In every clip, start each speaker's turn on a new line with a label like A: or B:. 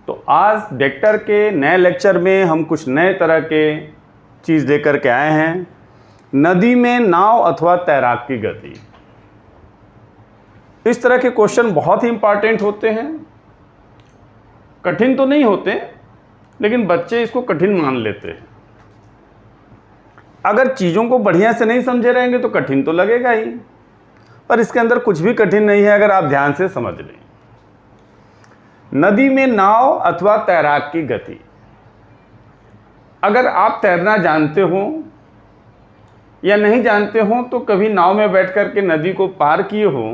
A: तो आज वेक्टर के नए लेक्चर में हम कुछ नए तरह के चीज़ लेकर के आए हैं। नदी में नाव अथवा तैराक की गति। इस तरह के क्वेश्चन बहुत ही इंपॉर्टेंट होते हैं। कठिन तो नहीं होते, लेकिन बच्चे इसको कठिन मान लेते हैं। अगर चीज़ों को बढ़िया से नहीं समझे रहेंगे तो कठिन तो लगेगा ही, पर इसके अंदर कुछ भी कठिन नहीं है अगर आप ध्यान से समझ लें। नदी में नाव अथवा तैराक की गति। अगर आप तैरना जानते हो या नहीं जानते हो, तो कभी नाव में बैठ कर के नदी को पार किए हो,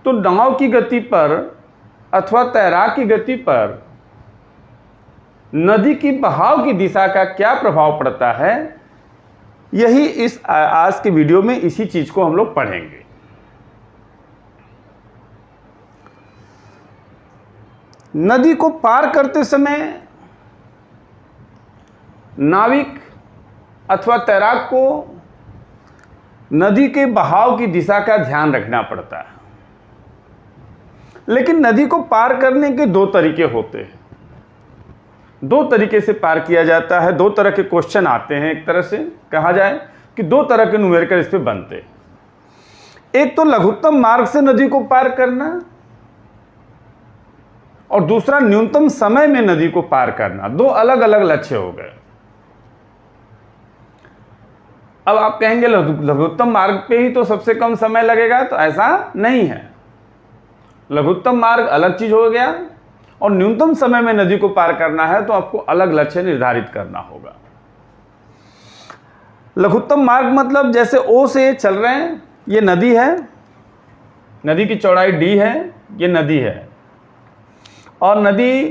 A: तो नाव की गति पर अथवा तैराक की गति पर नदी की बहाव की दिशा का क्या प्रभाव पड़ता है, यही इस आज के वीडियो में इसी चीज को हम लोग पढ़ेंगे। नदी को पार करते समय नाविक अथवा तैराक को नदी के बहाव की दिशा का ध्यान रखना पड़ता है। लेकिन नदी को पार करने के दो तरीके होते हैं। दो तरीके से पार किया जाता है। दो तरह के क्वेश्चन आते हैं। एक तरह से कहा जाए कि दो तरह के न्यूमेरिकल इस पे बनते हैं। एक तो लघुत्तम मार्ग से नदी को पार करना, और दूसरा न्यूनतम समय में नदी को पार करना। दो अलग अलग लक्ष्य हो गए। अब आप कहेंगे लघुत्तम मार्ग पे ही तो सबसे कम समय लगेगा, तो ऐसा नहीं है। लघुत्तम मार्ग अलग चीज हो गया, और न्यूनतम समय में नदी को पार करना है तो आपको अलग लक्ष्य निर्धारित करना होगा। लघुत्तम मार्ग मतलब जैसे ओ से चल रहे हैं, ये नदी है, नदी की चौड़ाई d है, ये नदी है, और नदी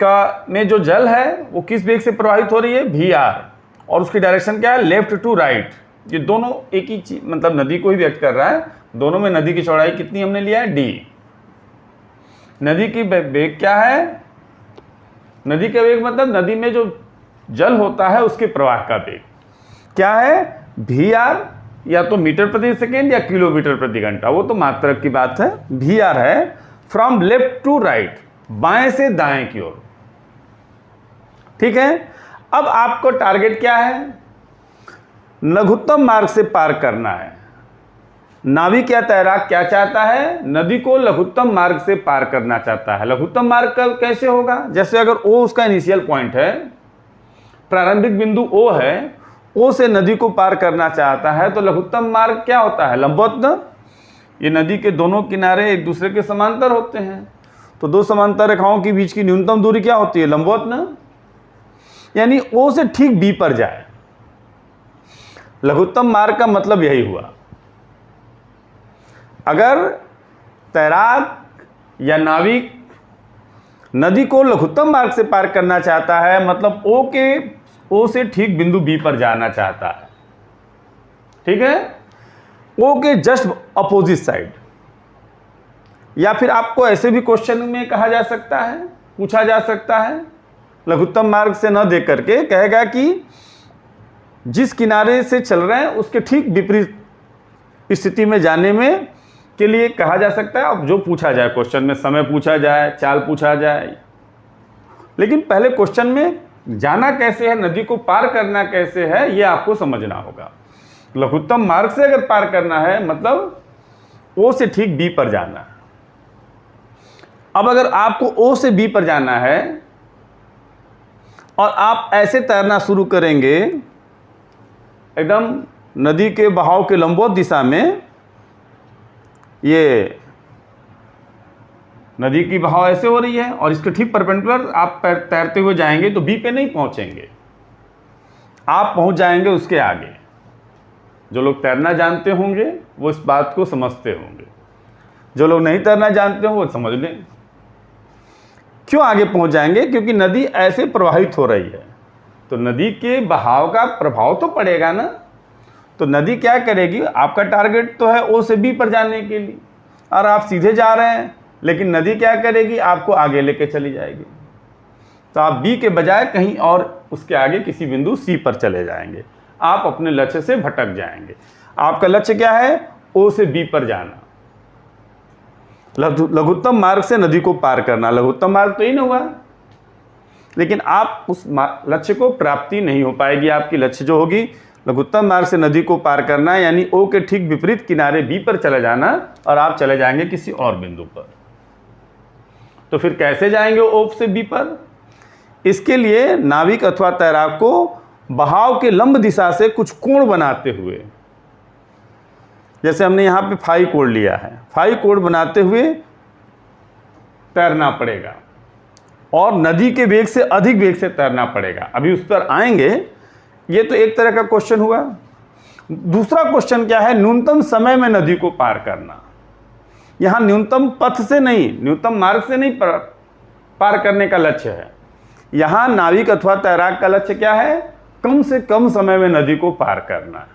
A: का में जो जल है वो किस वेग से प्रवाहित हो रही है, VR, और उसकी डायरेक्शन क्या है, लेफ्ट टू राइट। ये दोनों एक ही चीज, मतलब नदी को ही व्यक्त कर रहा है। दोनों में नदी की चौड़ाई कितनी हमने लिया है, d। नदी की वेग क्या है, नदी का वेग मतलब नदी में जो जल होता है उसके प्रवाह का वेग क्या है, VR, या तो मीटर प्रति सेकेंड या किलोमीटर प्रति घंटा, वो तो मात्रक की बात है। VR है फ्रॉम लेफ्ट टू राइट, बाएं से दाएं की ओर। ठीक है। अब आपको टारगेट क्या है, लघुत्तम मार्ग से पार करना है। नाविक या तैराक क्या चाहता है, नदी को लघुत्तम मार्ग से पार करना चाहता है। लघुत्तम मार्ग कब कैसे होगा, जैसे अगर O उसका इनिशियल पॉइंट है, प्रारंभिक बिंदु O है, O से नदी को पार करना चाहता है, तो लघुत्तम मार्ग क्या होता है, लंबवत। ये नदी के दोनों किनारे एक दूसरे के समांतर होते हैं, तो दो समांतर रेखाओं के बीच की न्यूनतम दूरी क्या होती है, लंबवत। यानी O से ठीक B पर जाए। लघुत्तम मार्ग का मतलब यही हुआ। अगर तैराक या नाविक नदी को लघुत्तम मार्ग से पार करना चाहता है, मतलब O से ठीक बिंदु B पर जाना चाहता है। ठीक है। O के जस्ट अपोजिट साइड। या फिर आपको ऐसे भी क्वेश्चन में कहा जा सकता है, पूछा जा सकता है, लघुत्तम मार्ग से न देख करके कहेगा कि जिस किनारे से चल रहे हैं उसके ठीक विपरीत स्थिति में जाने में के लिए कहा जा सकता है। अब जो पूछा जाए क्वेश्चन में, समय पूछा जाए, चाल पूछा जाए, लेकिन पहले क्वेश्चन में जाना कैसे है, नदी को पार करना कैसे है, ये आपको समझना होगा। लघुत्तम मार्ग से अगर पार करना है मतलब O से ठीक B पर जाना है। अब अगर आपको O से B पर जाना है और आप ऐसे तैरना शुरू करेंगे एकदम नदी के बहाव के लंबवत दिशा में, ये नदी की बहाव ऐसे हो रही है और इसके ठीक परपेंडिकुलर आप तैरते हुए जाएंगे, तो B पे नहीं पहुंचेंगे, आप पहुंच जाएंगे उसके आगे। जो लोग तैरना जानते होंगे वो इस बात को समझते होंगे, जो लोग नहीं तैरना जानते हो वो समझ लें। क्यों आगे पहुंच जाएंगे, क्योंकि नदी ऐसे प्रवाहित हो रही है, तो नदी के बहाव का प्रभाव तो पड़ेगा ना। तो नदी क्या करेगी, आपका टारगेट तो है O से B पर जाने के लिए, और आप सीधे जा रहे हैं, लेकिन नदी क्या करेगी, आपको आगे लेके चली जाएगी। तो आप B के बजाय कहीं और उसके आगे किसी बिंदु C पर चले जाएंगे, आप अपने लक्ष्य से भटक जाएंगे। आपका लक्ष्य क्या है, O से B पर जाना। लघुत्तम मार्ग से नदी को पार करना, लघुत्तम मार्ग तो ही ना हुआ, लेकिन आप उस लक्ष्य को प्राप्ति नहीं हो पाएगी। आपकी लक्ष्य जो होगी लघुत्तम मार्ग से नदी को पार करना, यानी ओ के ठीक विपरीत किनारे बी पर चले जाना, और आप चले जाएंगे किसी और बिंदु पर। तो फिर कैसे जाएंगे ओ से बी पर? इसके लिए नाविक अथवा तैराक को बहाव के लंब दिशा से कुछ कोण बनाते हुए, जैसे हमने यहाँ पे फाई कोण लिया है, फाई कोण बनाते हुए तैरना पड़ेगा और नदी के वेग से अधिक वेग से तैरना पड़ेगा। अभी उस पर आएंगे। ये तो एक तरह का क्वेश्चन हुआ। दूसरा क्वेश्चन क्या है? न्यूनतम समय में नदी को पार करना। यहाँ न्यूनतम पथ से नहीं, न्यूनतम मार्ग से नहीं पार करने का लक्ष्य है। यहाँ नाविक अथवा तैराक का लक्ष्य क्या है? कम से कम समय में नदी को पार करना है।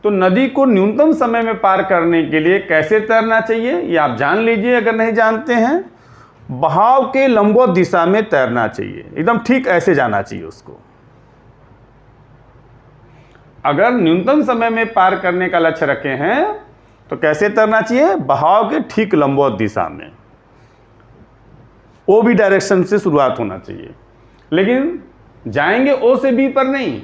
A: तो नदी को न्यूनतम समय में पार करने के लिए कैसे तैरना चाहिए ये आप जान लीजिए। अगर नहीं जानते हैं, बहाव के लंबवत दिशा में तैरना चाहिए, एकदम ठीक ऐसे जाना चाहिए उसको। अगर न्यूनतम समय में पार करने का लक्ष्य रखे हैं तो कैसे तैरना चाहिए? बहाव के ठीक लंबवत दिशा में, ओ बी डायरेक्शन से शुरुआत होना चाहिए। लेकिन जाएंगे ओ से बी पर नहीं।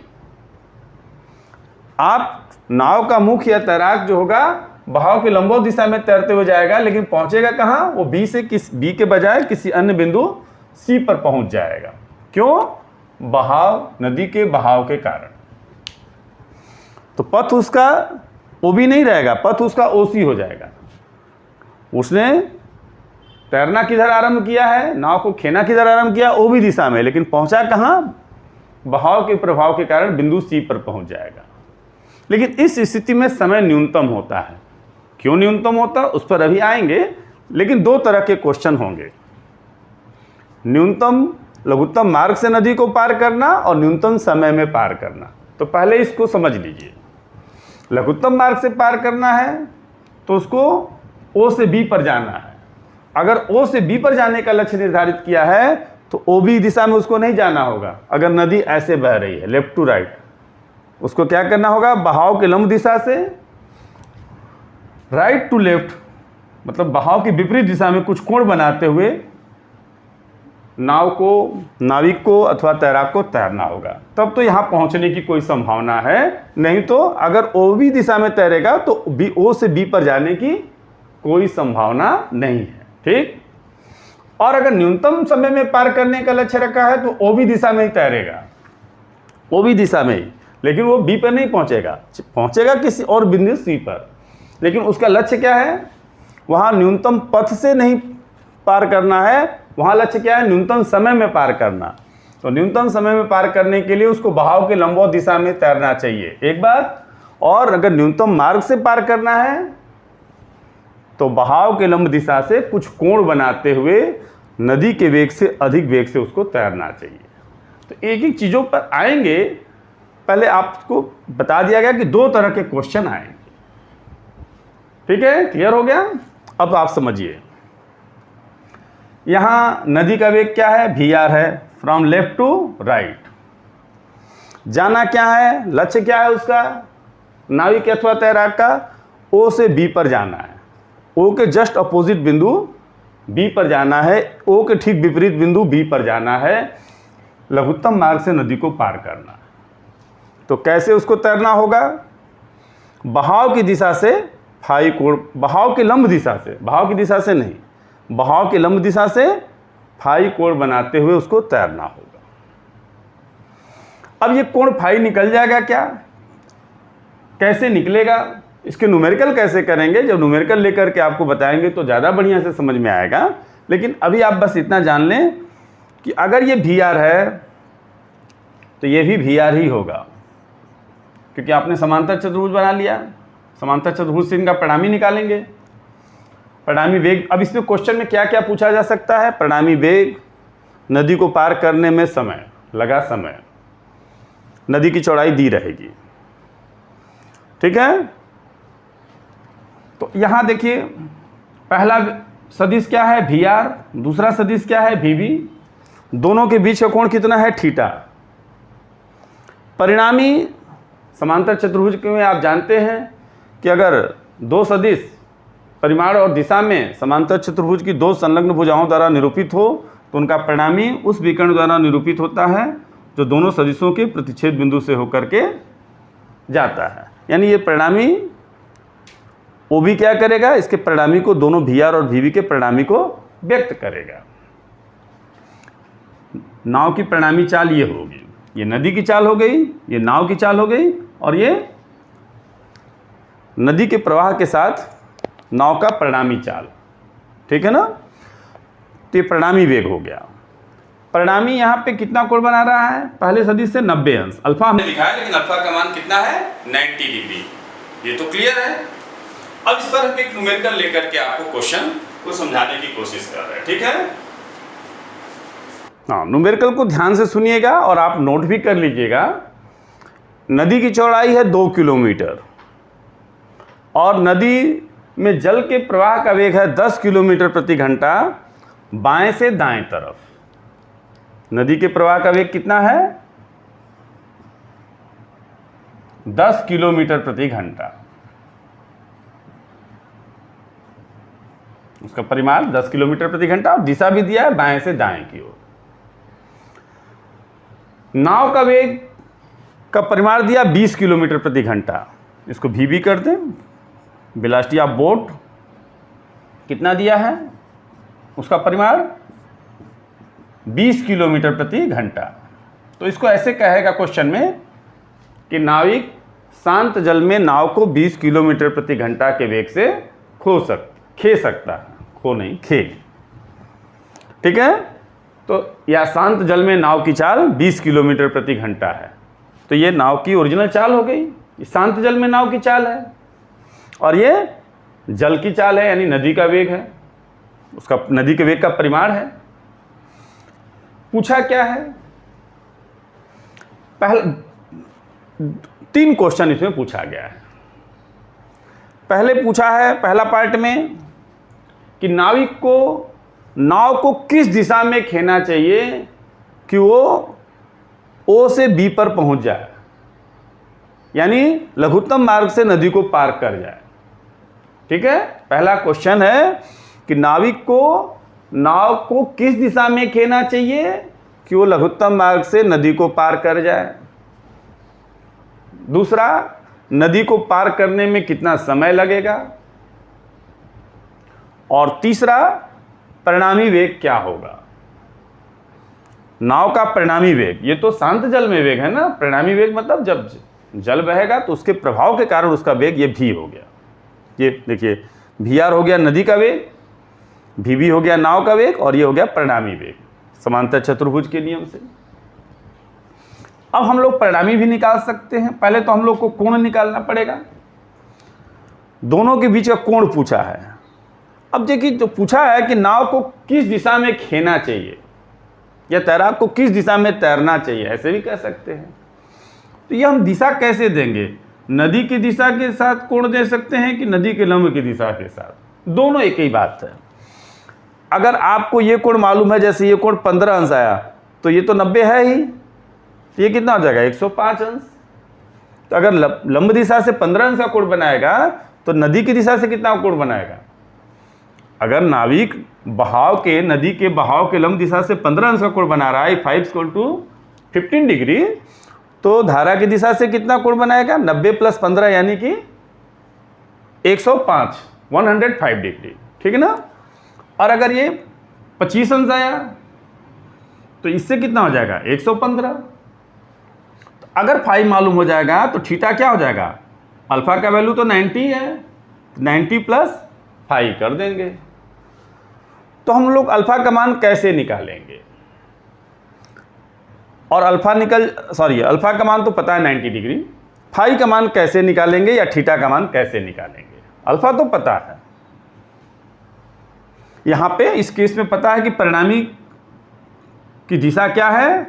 A: आप नाव का मुख या तैराक जो होगा बहाव के लंबवत दिशा में तैरते हुए जाएगा, लेकिन पहुंचेगा कहां? वो बी से बी के बजाय किसी अन्य बिंदु सी पर पहुंच जाएगा। क्यों? बहाव, नदी के बहाव के कारण। तो पथ उसका ओ बी नहीं रहेगा, पथ उसका ओ सी हो जाएगा। उसने तैरना किधर आरंभ किया है? नाव को खेना किधर आरंभ किया? ओ बी दिशा में, लेकिन पहुंचा कहां? बहाव के प्रभाव के कारण बिंदु सी पर पहुंच जाएगा। लेकिन इस स्थिति में समय न्यूनतम होता है। क्यों न्यूनतम होता है उस पर अभी आएंगे। लेकिन दो तरह के क्वेश्चन होंगे, न्यूनतम लघुत्तम मार्ग से नदी को पार करना और न्यूनतम समय में पार करना। तो पहले इसको समझ लीजिए। लघुत्तम मार्ग से पार करना है तो उसको ओ से बी पर जाना है। अगर ओ से बी पर जाने का लक्ष्य निर्धारित किया है तो ओ बी दिशा में उसको नहीं जाना होगा। अगर नदी ऐसे बह रही है लेफ्ट टू राइट, उसको क्या करना होगा? बहाव के लंब दिशा से राइट टू लेफ्ट, मतलब बहाव की विपरीत दिशा में कुछ कोण बनाते हुए नाविक को अथवा तैराक को तैरना होगा। तब तो यहाँ पहुँचने की कोई संभावना है। नहीं तो अगर ओ बी दिशा में तैरेगा तो ओ से बी पर जाने की कोई संभावना नहीं है। ठीक। और अगर न्यूनतम समय में पार करने का लक्ष्य रखा है तो ओ बी दिशा में ही तैरेगा, ओ बी दिशा में ही, लेकिन वो बी पर नहीं पहुँचेगा, पहुँचेगा किसी और बिंदु सी पर। लेकिन उसका लक्ष्य क्या है? वहाँ न्यूनतम पथ से नहीं पार करना है, वहाँ लक्ष्य क्या है? न्यूनतम समय में पार करना। तो न्यूनतम समय में पार करने के लिए उसको बहाव के लंबवत दिशा में तैरना चाहिए, एक बात। और अगर न्यूनतम मार्ग से पार करना है तो बहाव के लंब दिशा से कुछ कोण बनाते हुए नदी के वेग से अधिक वेग से उसको तैरना चाहिए। तो एक एक चीज़ों पर आएंगे। पहले आपको बता दिया गया कि दो तरह के क्वेश्चन आएंगे। ठीक है, क्लियर हो गया? अब आप समझिए, यहाँ नदी का वेग क्या है? वी आर है, फ्रॉम लेफ्ट टू राइट। जाना क्या है? लक्ष्य क्या है उसका? नाविक अथवा तैराक का ओ से बी पर जाना है। ओ के जस्ट अपोजिट बिंदु बी पर जाना है, ओ के ठीक विपरीत बिंदु बी पर जाना है। लघुत्तम मार्ग से नदी को पार करना है। तो कैसे उसको तैरना होगा? बहाव की दिशा से फाई कोण, बहाव के लंब दिशा से, बहाव की दिशा से नहीं, बहाव के लंब दिशा से फाई कोण बनाते हुए उसको तैरना होगा। अब ये कोण फाई निकल जाएगा क्या? कैसे निकलेगा? इसके न्यूमेरिकल कैसे करेंगे? जब न्यूमेरिकल लेकर के आपको बताएंगे तो ज़्यादा बढ़िया से समझ में आएगा। लेकिन अभी आप बस इतना जान लें कि अगर ये वी आर है तो ये भी वी आर ही होगा, क्योंकि आपने समांतर चतुर्भुज बना लिया। समांतर चतुर्भुज से इनका परिणामी निकालेंगे। परिणामी वेग, अब इसमें क्वेश्चन में क्या क्या पूछा जा सकता है? परिणामी वेग, नदी को पार करने में समय लगा, समय, नदी की चौड़ाई दी रहेगी। ठीक है। तो यहां देखिए, पहला सदिश क्या है? V R. दूसरा सदिश क्या है? V B. दोनों के बीच का कोण कितना है? थीटा। परिणामी समांतर चतुर्भुज में आप जानते हैं कि अगर दो सदिश परिमाण और दिशा में समांतर चतुर्भुज की दो संलग्न भुजाओं द्वारा निरूपित हो तो उनका परिणामी उस विकर्ण द्वारा निरूपित होता है जो दोनों सदिशों के प्रतिच्छेद बिंदु से होकर के जाता है। यानी ये परिणामी वो भी क्या करेगा, इसके परिणामी को, दोनों भी आर और भी के परिणामी को व्यक्त करेगा। नाव की परिणामी चाल ये होगी, ये नदी की चाल हो गई, ये नाव की चाल हो गई, और ये नदी के प्रवाह के साथ नाव का परिणामी चाल, ठीक है ना। तो ये परिणामी वेग हो गया। परिणामी यहाँ पे कितना कोण बना रहा है, पहले सदिश से 90 अंश। अल्फा हमने लिखा है, लेकिन अल्फा का मान कितना है, 90 डिग्री। ये तो क्लियर है। अब इस पर हम एक न्यूमेरिकल लेकर के आपको क्वेश्चन को समझाने की कोशिश कर रहे हैं, ठीक है। हाँ, न्यूमेरिकल को ध्यान से सुनिएगा और आप नोट भी कर लीजिएगा। नदी की चौड़ाई है 2 किलोमीटर और नदी में जल के प्रवाह का वेग है 10 किलोमीटर प्रति घंटा बाएं से दाएं तरफ। नदी के प्रवाह का वेग कितना है, 10 किलोमीटर प्रति घंटा। उसका परिमाण 10 किलोमीटर प्रति घंटा और दिशा भी दिया है बाएं से दाएं की ओर। नाव का वेग का परिमाण दिया 20 किलोमीटर प्रति घंटा। इसको भी कर दें। वेलोसिटी ऑफ बोट कितना दिया है, उसका परिमाण 20 किलोमीटर प्रति घंटा। तो इसको ऐसे कहेगा क्वेश्चन में कि नाविक शांत जल में नाव को 20 किलोमीटर प्रति घंटा के वेग से खे सकता है, खो नहीं खे, ठीक है। तो या शांत जल में नाव की चाल 20 किलोमीटर प्रति घंटा है। तो ये नाव की ओरिजिनल चाल हो गई, ये शांत जल में नाव की चाल है, और ये जल की चाल है, यानी नदी का वेग है, उसका नदी के वेग का परिमाण है। पूछा क्या है, पहले 3 क्वेश्चन इसमें पूछा गया है। पहले पूछा है पहला पार्ट में कि नाविक को नाव को किस दिशा में खेना चाहिए कि वो ओ से बी पर पहुंच जाए, यानी लघुत्तम मार्ग से नदी को पार कर जाए, ठीक है। पहला क्वेश्चन है कि नाविक को नाव को किस दिशा में खेना चाहिए कि वो लघुत्तम मार्ग से नदी को पार कर जाए। दूसरा, नदी को पार करने में कितना समय लगेगा, और तीसरा, परिणामी वेग क्या होगा। नाव का परिणामी वेग, ये तो शांत जल में वेग है ना। परिणामी वेग मतलब जब जल बहेगा तो उसके प्रभाव के कारण उसका वेग ये भी हो गया। ये देखिए, भी आर हो गया नदी का वेग, भी हो गया नाव का वेग, और ये हो गया परिणामी वेग समांतर चतुर्भुज के नियम से। अब हम लोग परिणामी भी निकाल सकते हैं। पहले तो हम लोग को कोण निकालना पड़ेगा। दोनों के बीच का कोण पूछा है। अब देखिए, जो पूछा है कि नाव को किस दिशा में खेना चाहिए या तैराक को किस दिशा में तैरना चाहिए, ऐसे भी कह सकते हैं। तो ये हम दिशा कैसे देंगे, नदी की दिशा के साथ कोण दे सकते हैं कि नदी के लंब की दिशा के साथ, दोनों एक ही बात है। अगर आपको ये कोण मालूम है, जैसे ये कोण 15 अंश आया तो ये तो 90 है ही, तो ये कितना हो जाएगा 105 अंश। तो अगर लंब दिशा से 15 अंश का कोण बनाएगा तो नदी की दिशा से कितना कोण बनाएगा। अगर नाविक नदी के बहाव के लंब दिशा से 15 अंश का कोण बना रहा है, फाइव इक्वल टू 15 डिग्री, तो धारा की दिशा से कितना कोण बनाएगा, 90 + 15 यानी कि 105, 105 डिग्री, ठीक है ना। और अगर ये 25 अंश आया तो इससे कितना हो जाएगा 115। तो अगर फाई मालूम हो जाएगा तो थीटा क्या हो जाएगा, अल्फा का वैल्यू तो 90 है, 90 + फाई कर देंगे। तो हम लोग अल्फा का मान कैसे निकालेंगे, और अल्फा का मान तो पता है 90 डिग्री, फाई का मान कैसे निकालेंगे या थीटा का मान कैसे निकालेंगे। अल्फा तो पता है, यहाँ पे इस केस में पता है कि परिणामी की दिशा क्या है,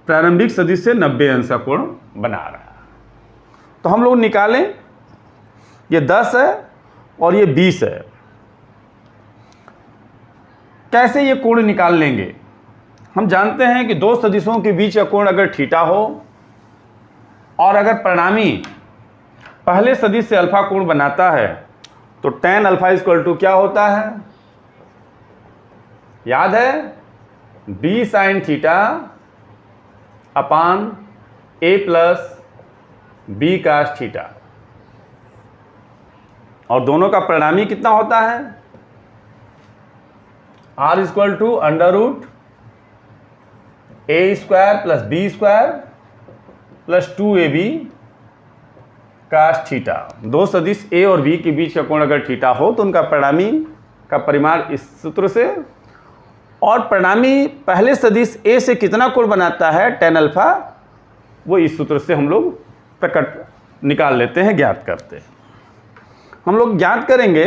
A: प्रारंभिक सदिश से 90 अंश का कोण बना रहा है। तो हम लोग निकालें, ये 10 है और ये 20 है। कैसे ये कोण निकाल लेंगे, हम जानते हैं कि दो सदिशों के बीच का कोण अगर थीटा हो और अगर परिणामी पहले सदिश से अल्फा कोण बनाता है तो tan अल्फा इक्वल टू क्या होता है, याद है, b sine theta upon a plus b cos theta, और दोनों का परिणामी कितना होता है, r equal to under root a square plus b square plus 2ab cos theta. दो सदिश a और b के बीच का कोण अगर थीटा हो तो उनका परिणामी का परिमाण इस सूत्र से, और परिणामी पहले सदिश a से कितना कोण बनाता है tan अल्फा, वो इस सूत्र से हम लोग प्रकट निकाल लेते हैं, ज्ञात करते हैं। हम लोग ज्ञात करेंगे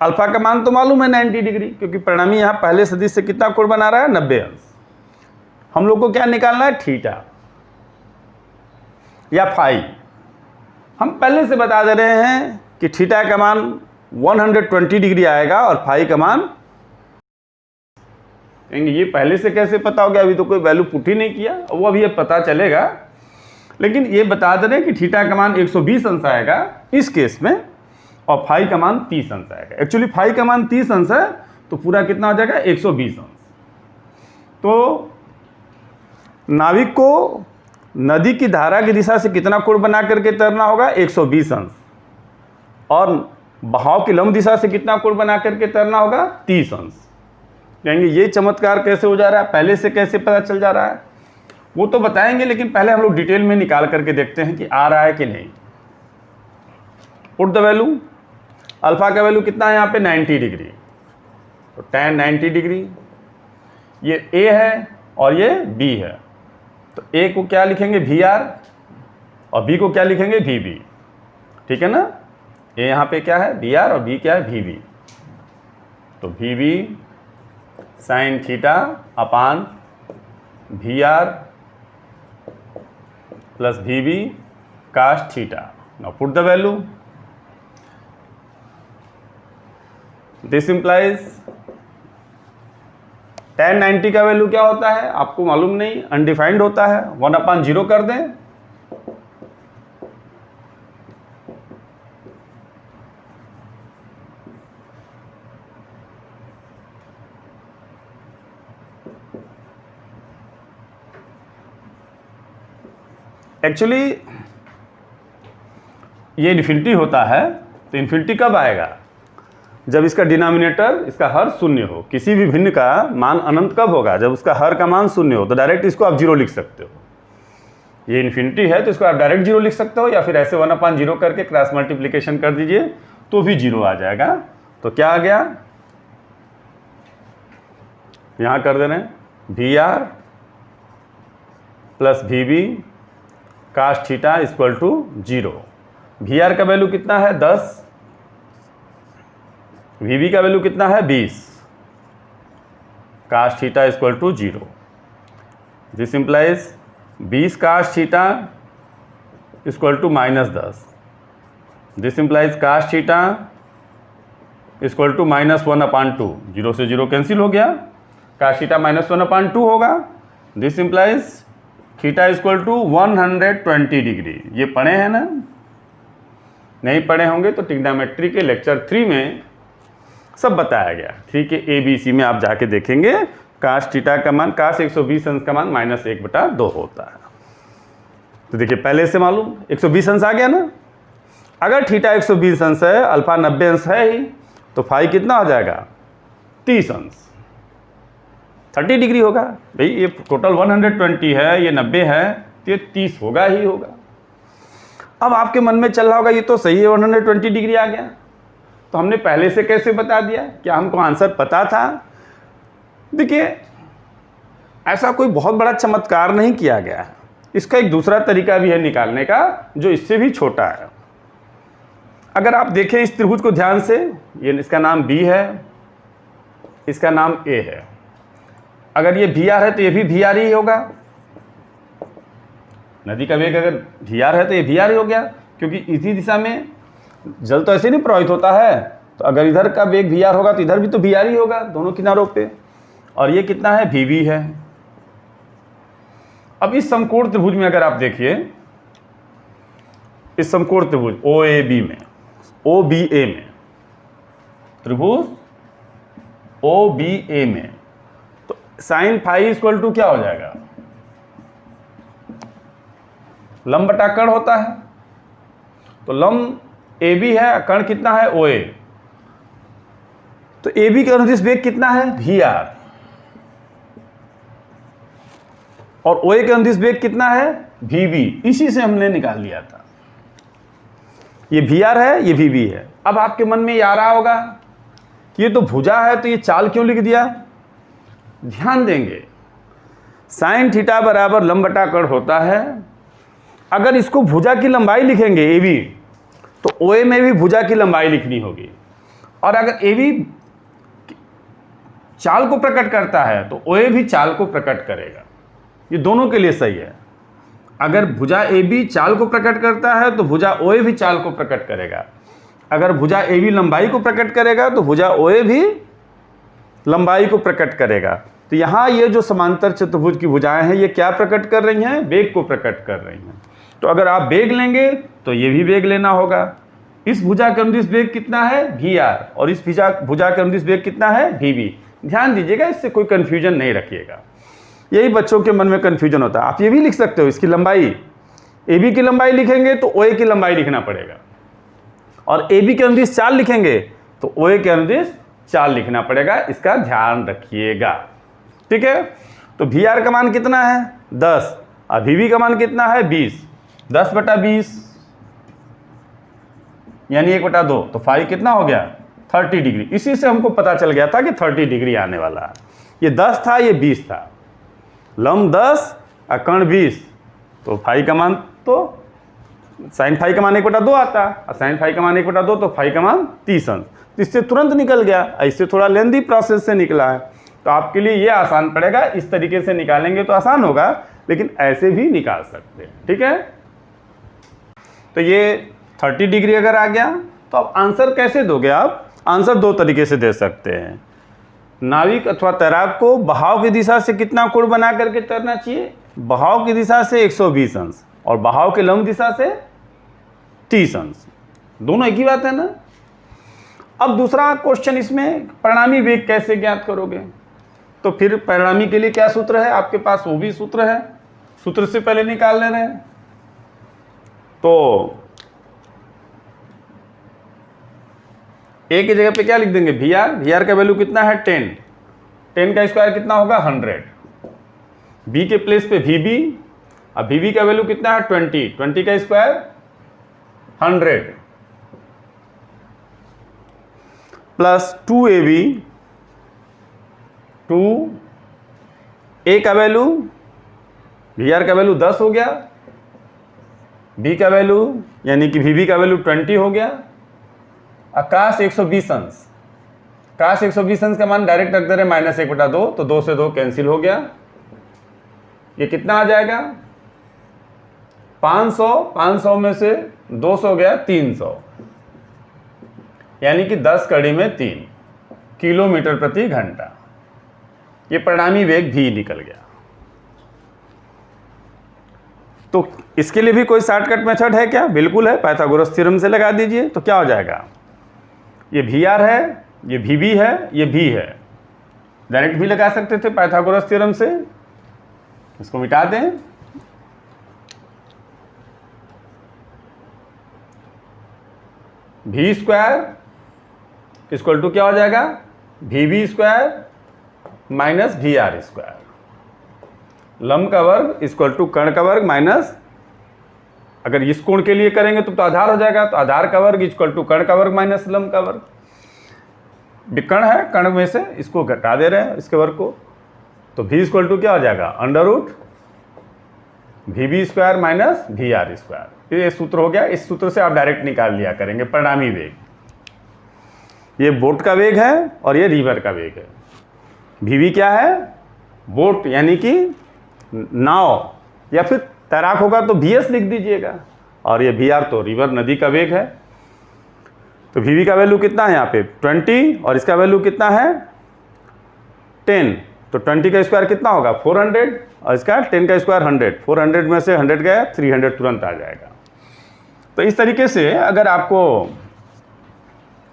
A: अल्फा का मान तो मालूम है 90 डिग्री, क्योंकि परिणामी यहाँ पहले सदिश से कितना कोण बना रहा है, 90 अंश। हम लोग को क्या निकालना है, थीटा या फाई। हम पहले से बता दे रहे हैं कि थीटा का मान 120 डिग्री आएगा और फाई का मान, कहेंगे ये पहले से कैसे पता हो गया, अभी तो कोई वैल्यू पुट ही नहीं किया, वो अभी ये पता चलेगा। लेकिन ये बता दे रहे हैं कि थीटा का मान 120 अंश आएगा इस केस में, और फाई का मान 30 अंश आएगा। एक्चुअली फाई का मान 30 अंश है, तो पूरा कितना हो जाएगा, 120 अंश। तो नाविक को नदी की धारा की दिशा से कितना कोण बना करके तैरना होगा, 120 अंश, और बहाव की लंब दिशा से कितना कोण बना करके तैरना होगा, 30 अंश। कहेंगे ये चमत्कार कैसे हो जा रहा है, पहले से कैसे पता चल जा रहा है, वो तो बताएंगे, लेकिन पहले हम लोग डिटेल में निकाल करके देखते हैं कि आ रहा है कि नहीं। पुट द वैल्यू, अल्फा का वैल्यू कितना है यहाँ पे, 90 डिग्री, तो tan 90 डिग्री, ये a है और ये b है, तो a को क्या लिखेंगे, VR, और b को क्या लिखेंगे, VB, ठीक है ना। a यहाँ पे क्या है, VR, और b क्या है, VB। तो VB sine theta upon VR plus VB cos theta. Now put the value, this implies tan 90 का वैल्यू क्या होता है, आपको मालूम नहीं, अनडिफाइंड होता है, 1/0 कर दें, एक्चुअली ये इन्फिनिटी होता है। तो इन्फिनिटी कब आएगा, जब इसका डिनोमिनेटर, इसका हर शून्य हो। किसी भी भिन्न का मान अनंत कब होगा, जब उसका हर का मान शून्य हो। तो डायरेक्ट इसको आप 0 लिख सकते हो, ये इन्फिनिटी है तो इसको आप डायरेक्ट 0 लिख सकते हो, या फिर ऐसे 1/0 करके क्रॉस मल्टीप्लिकेशन कर दीजिए तो भी 0 आ जाएगा। तो क्या आ गया, यहाँ कर दे रहे हैं VR plus VB cos theta equal to 0। VR का वैल्यू कितना है, 10, VB का वैल्यू कितना है, 20, cos theta equal to 0। This implies 20 cos theta equal to -10। This implies cos theta equal to -1/2। 0 से 0 कैंसिल हो गया, कास थीटा -1/2 होगा। This implies theta equal to 120 degree. ये पढ़े हैं ना, नहीं पढ़े होंगे तो ट्रिग्नोमेट्री के लेक्चर 3 में सब बताया गया। 3 के ABC में आप जाके देखेंगे, कास थीटा का मान, कास 120 अंश का मान -1/2 होता है। तो देखिए पहले से मालूम 120 अंश आ गया ना। अगर थीटा 120 अंश है, अल्फा 90 अंश है ही, तो फाई कितना हो जाएगा, 30 अंश, 30 डिग्री होगा। भाई ये टोटल 120 है, ये 90 है, तो ये 30 होगा ही होगा। अब आपके मन में चल रहा होगा ये तो सही है, 120 डिग्री आ गया, तो हमने पहले से कैसे बता दिया, क्या हमको आंसर पता था। देखिए ऐसा कोई बहुत बड़ा चमत्कार नहीं किया गया है, इसका एक दूसरा तरीका भी है निकालने का, जो इससे भी छोटा है। अगर आप देखें इस त्रिभुज को ध्यान से, ये इसका नाम B है, इसका नाम A है। अगर ये VR है तो ये भी VR ही होगा। नदी का वेग अगर VR है तो ये VR ही हो गया, क्योंकि इसी दिशा में जल तो ऐसे नहीं प्रवाहित होता है। तो अगर इधर का वेग VR होगा तो इधर भी तो VR ही होगा, दोनों किनारों पे। और ये कितना है, VB है। अब इस समकोण त्रिभुज में अगर आप देखिए, इस समकोण त्रिभुज OAB में, OBA में, त्रिभुज OBA में, तो साइन फाई इक्वल टू क्या हो जाएगा, लंब बटा कर्ण होता है। तो लंब AB है, कर्ण कितना है OA, तो AB के अनुदिश वेग कितना है VR, और OA के अनुदिश वेग कितना है VB। इसी से हमने निकाल लिया था, ये VR है, ये VB है। अब आपके मन में ये आ रहा होगा कि ये तो भुजा है, तो ये चाल क्यों लिख दिया। ध्यान देंगे, साइन थीटा बराबर लंब बटा कर्ण होता है। अगर इसको भुजा की लंबाई लिखेंगे AB, तो OA में भी भुजा की लंबाई लिखनी होगी, और अगर AB चाल को प्रकट करता है तो OA भी चाल को प्रकट करेगा। ये दोनों के लिए सही है। अगर भुजा AB चाल को प्रकट करता है तो भुजा OA भी चाल को प्रकट करेगा। अगर भुजा AB लंबाई को प्रकट करेगा तो भुजा OA भी लंबाई को प्रकट करेगा। तो यहाँ ये जो समांतर चतुर्भुज की भुजाएं हैं, ये क्या प्रकट कर रही हैं, वेग को प्रकट कर रही हैं। तो अगर आप वेग लेंगे तो ये भी वेग लेना होगा। इस भुजा के अनुदिश वेग कितना है VR, और इस भुजा के अनुदिश वेग कितना है VB। ध्यान दीजिएगा, इससे कोई कन्फ्यूजन नहीं रखिएगा, यही बच्चों के मन में कन्फ्यूजन होता है। आप ये भी लिख सकते हो, इसकी लंबाई AB की लंबाई लिखेंगे तो OA की लंबाई लिखना पड़ेगा, और AB के अनुदिश चाल लिखेंगे तो OA के अनुदिश चाल लिखना पड़ेगा। इसका ध्यान रखिएगा, ठीक है। तो VR का मान कितना है 10, और VB का मान कितना है 20। 10 बटा 20 यानी 1/2, तो फाई कितना हो गया 30 डिग्री। इसी से हमको पता चल गया था कि 30 डिग्री आने वाला है। ये 10 था, ये 20 था, लंब 10 और कर्ण 20, तो फाई का मान तो साइन फाई का मान 1/2 आता है, और साइन फाई का मान 1/2, तो फाई का मान 30 अंश। तो इससे तुरंत निकल गया, इससे थोड़ा लेंदी प्रोसेस से निकला है। तो आपके लिए ये आसान पड़ेगा, इस तरीके से निकालेंगे तो आसान होगा, लेकिन ऐसे भी निकाल सकते हैं, ठीक है। तो ये 30 डिग्री अगर आ गया, तो अब आंसर कैसे दोगे आप। आंसर दो तरीके से दे सकते हैं। नाविक अथवा तैराक को बहाव की दिशा से कितना कोण बना करके तैरना चाहिए, बहाव की दिशा से 120 अंश, और बहाव के लंब दिशा से 30 अंश। दोनों एक ही बात है ना। अब दूसरा क्वेश्चन, इसमें परिणामी वेग कैसे ज्ञात करोगे। तो फिर परिणामी के लिए क्या सूत्र है आपके पास, वो भी सूत्र है, सूत्र से पहले निकाल ले रहे हैं। तो A की जगह पे क्या लिख देंगे VR का वैल्यू कितना है 10 का स्क्वायर कितना होगा 100। B के प्लेस पे VB, अब VB का वैल्यू कितना है 20 का स्क्वायर 100 प्लस 2AB, 2A का वैल्यू, VR का वैल्यू 10 हो गया, B का वैल्यू यानी कि VB का वैल्यू 20 हो गया, आकाश 120 अंश, काश 120 अंश का मान डायरेक्ट रख दे रहे -1/2, तो 2 से 2 कैंसिल हो गया। ये कितना आ जाएगा 500 में से 200 गया 300, यानी कि 10 कड़ी में 3 किलोमीटर प्रति घंटा। ये परिणामी वेग भी निकल गया। तो इसके लिए भी कोई शॉर्टकट मेथड है क्या, बिल्कुल है, पाइथागोरस थ्योरम से लगा दीजिए। तो क्या हो जाएगा, ये VR है, ये VB है, ये B है, डायरेक्ट भी लगा सकते थे पाइथागोरस थ्योरम से। इसको मिटा दें, V स्क्वायर इक्वल टू क्या हो जाएगा VB square minus VR square, लंब का वर्ग इक्वल टू कर्ण का वर्ग माइनस, अगर इस कोण के लिए करेंगे तो आधार हो जाएगा, तो आधार का वर्ग इक्वल टू कर्ण का वर्ग माइनस लंब का वर्ग। विकर्ण है, कर्ण में से इसको घटा दे रहे हैं इसके वर्ग को, तो V इक्वल टू क्या हो जाएगा √ VB square minus VR square. ये सूत्र हो गया। इस सूत्र से आप डायरेक्ट निकाल लिया करेंगे परिणामी वेग। ये बोट का वेग है और ये रिवर का वेग है। VB क्या है, बोट यानी कि नाव, या फिर तैराक होगा तो VS लिख दीजिएगा, और ये VR तो रिवर नदी का वेग है। तो VB का वैल्यू कितना है यहाँ पे 20, और इसका वैल्यू कितना है 10, तो 20 का स्क्वायर कितना होगा 400, और इसका 10 का स्क्वायर 100, 400 में से 100 गया 300 तुरंत आ जाएगा। तो इस तरीके से अगर आपको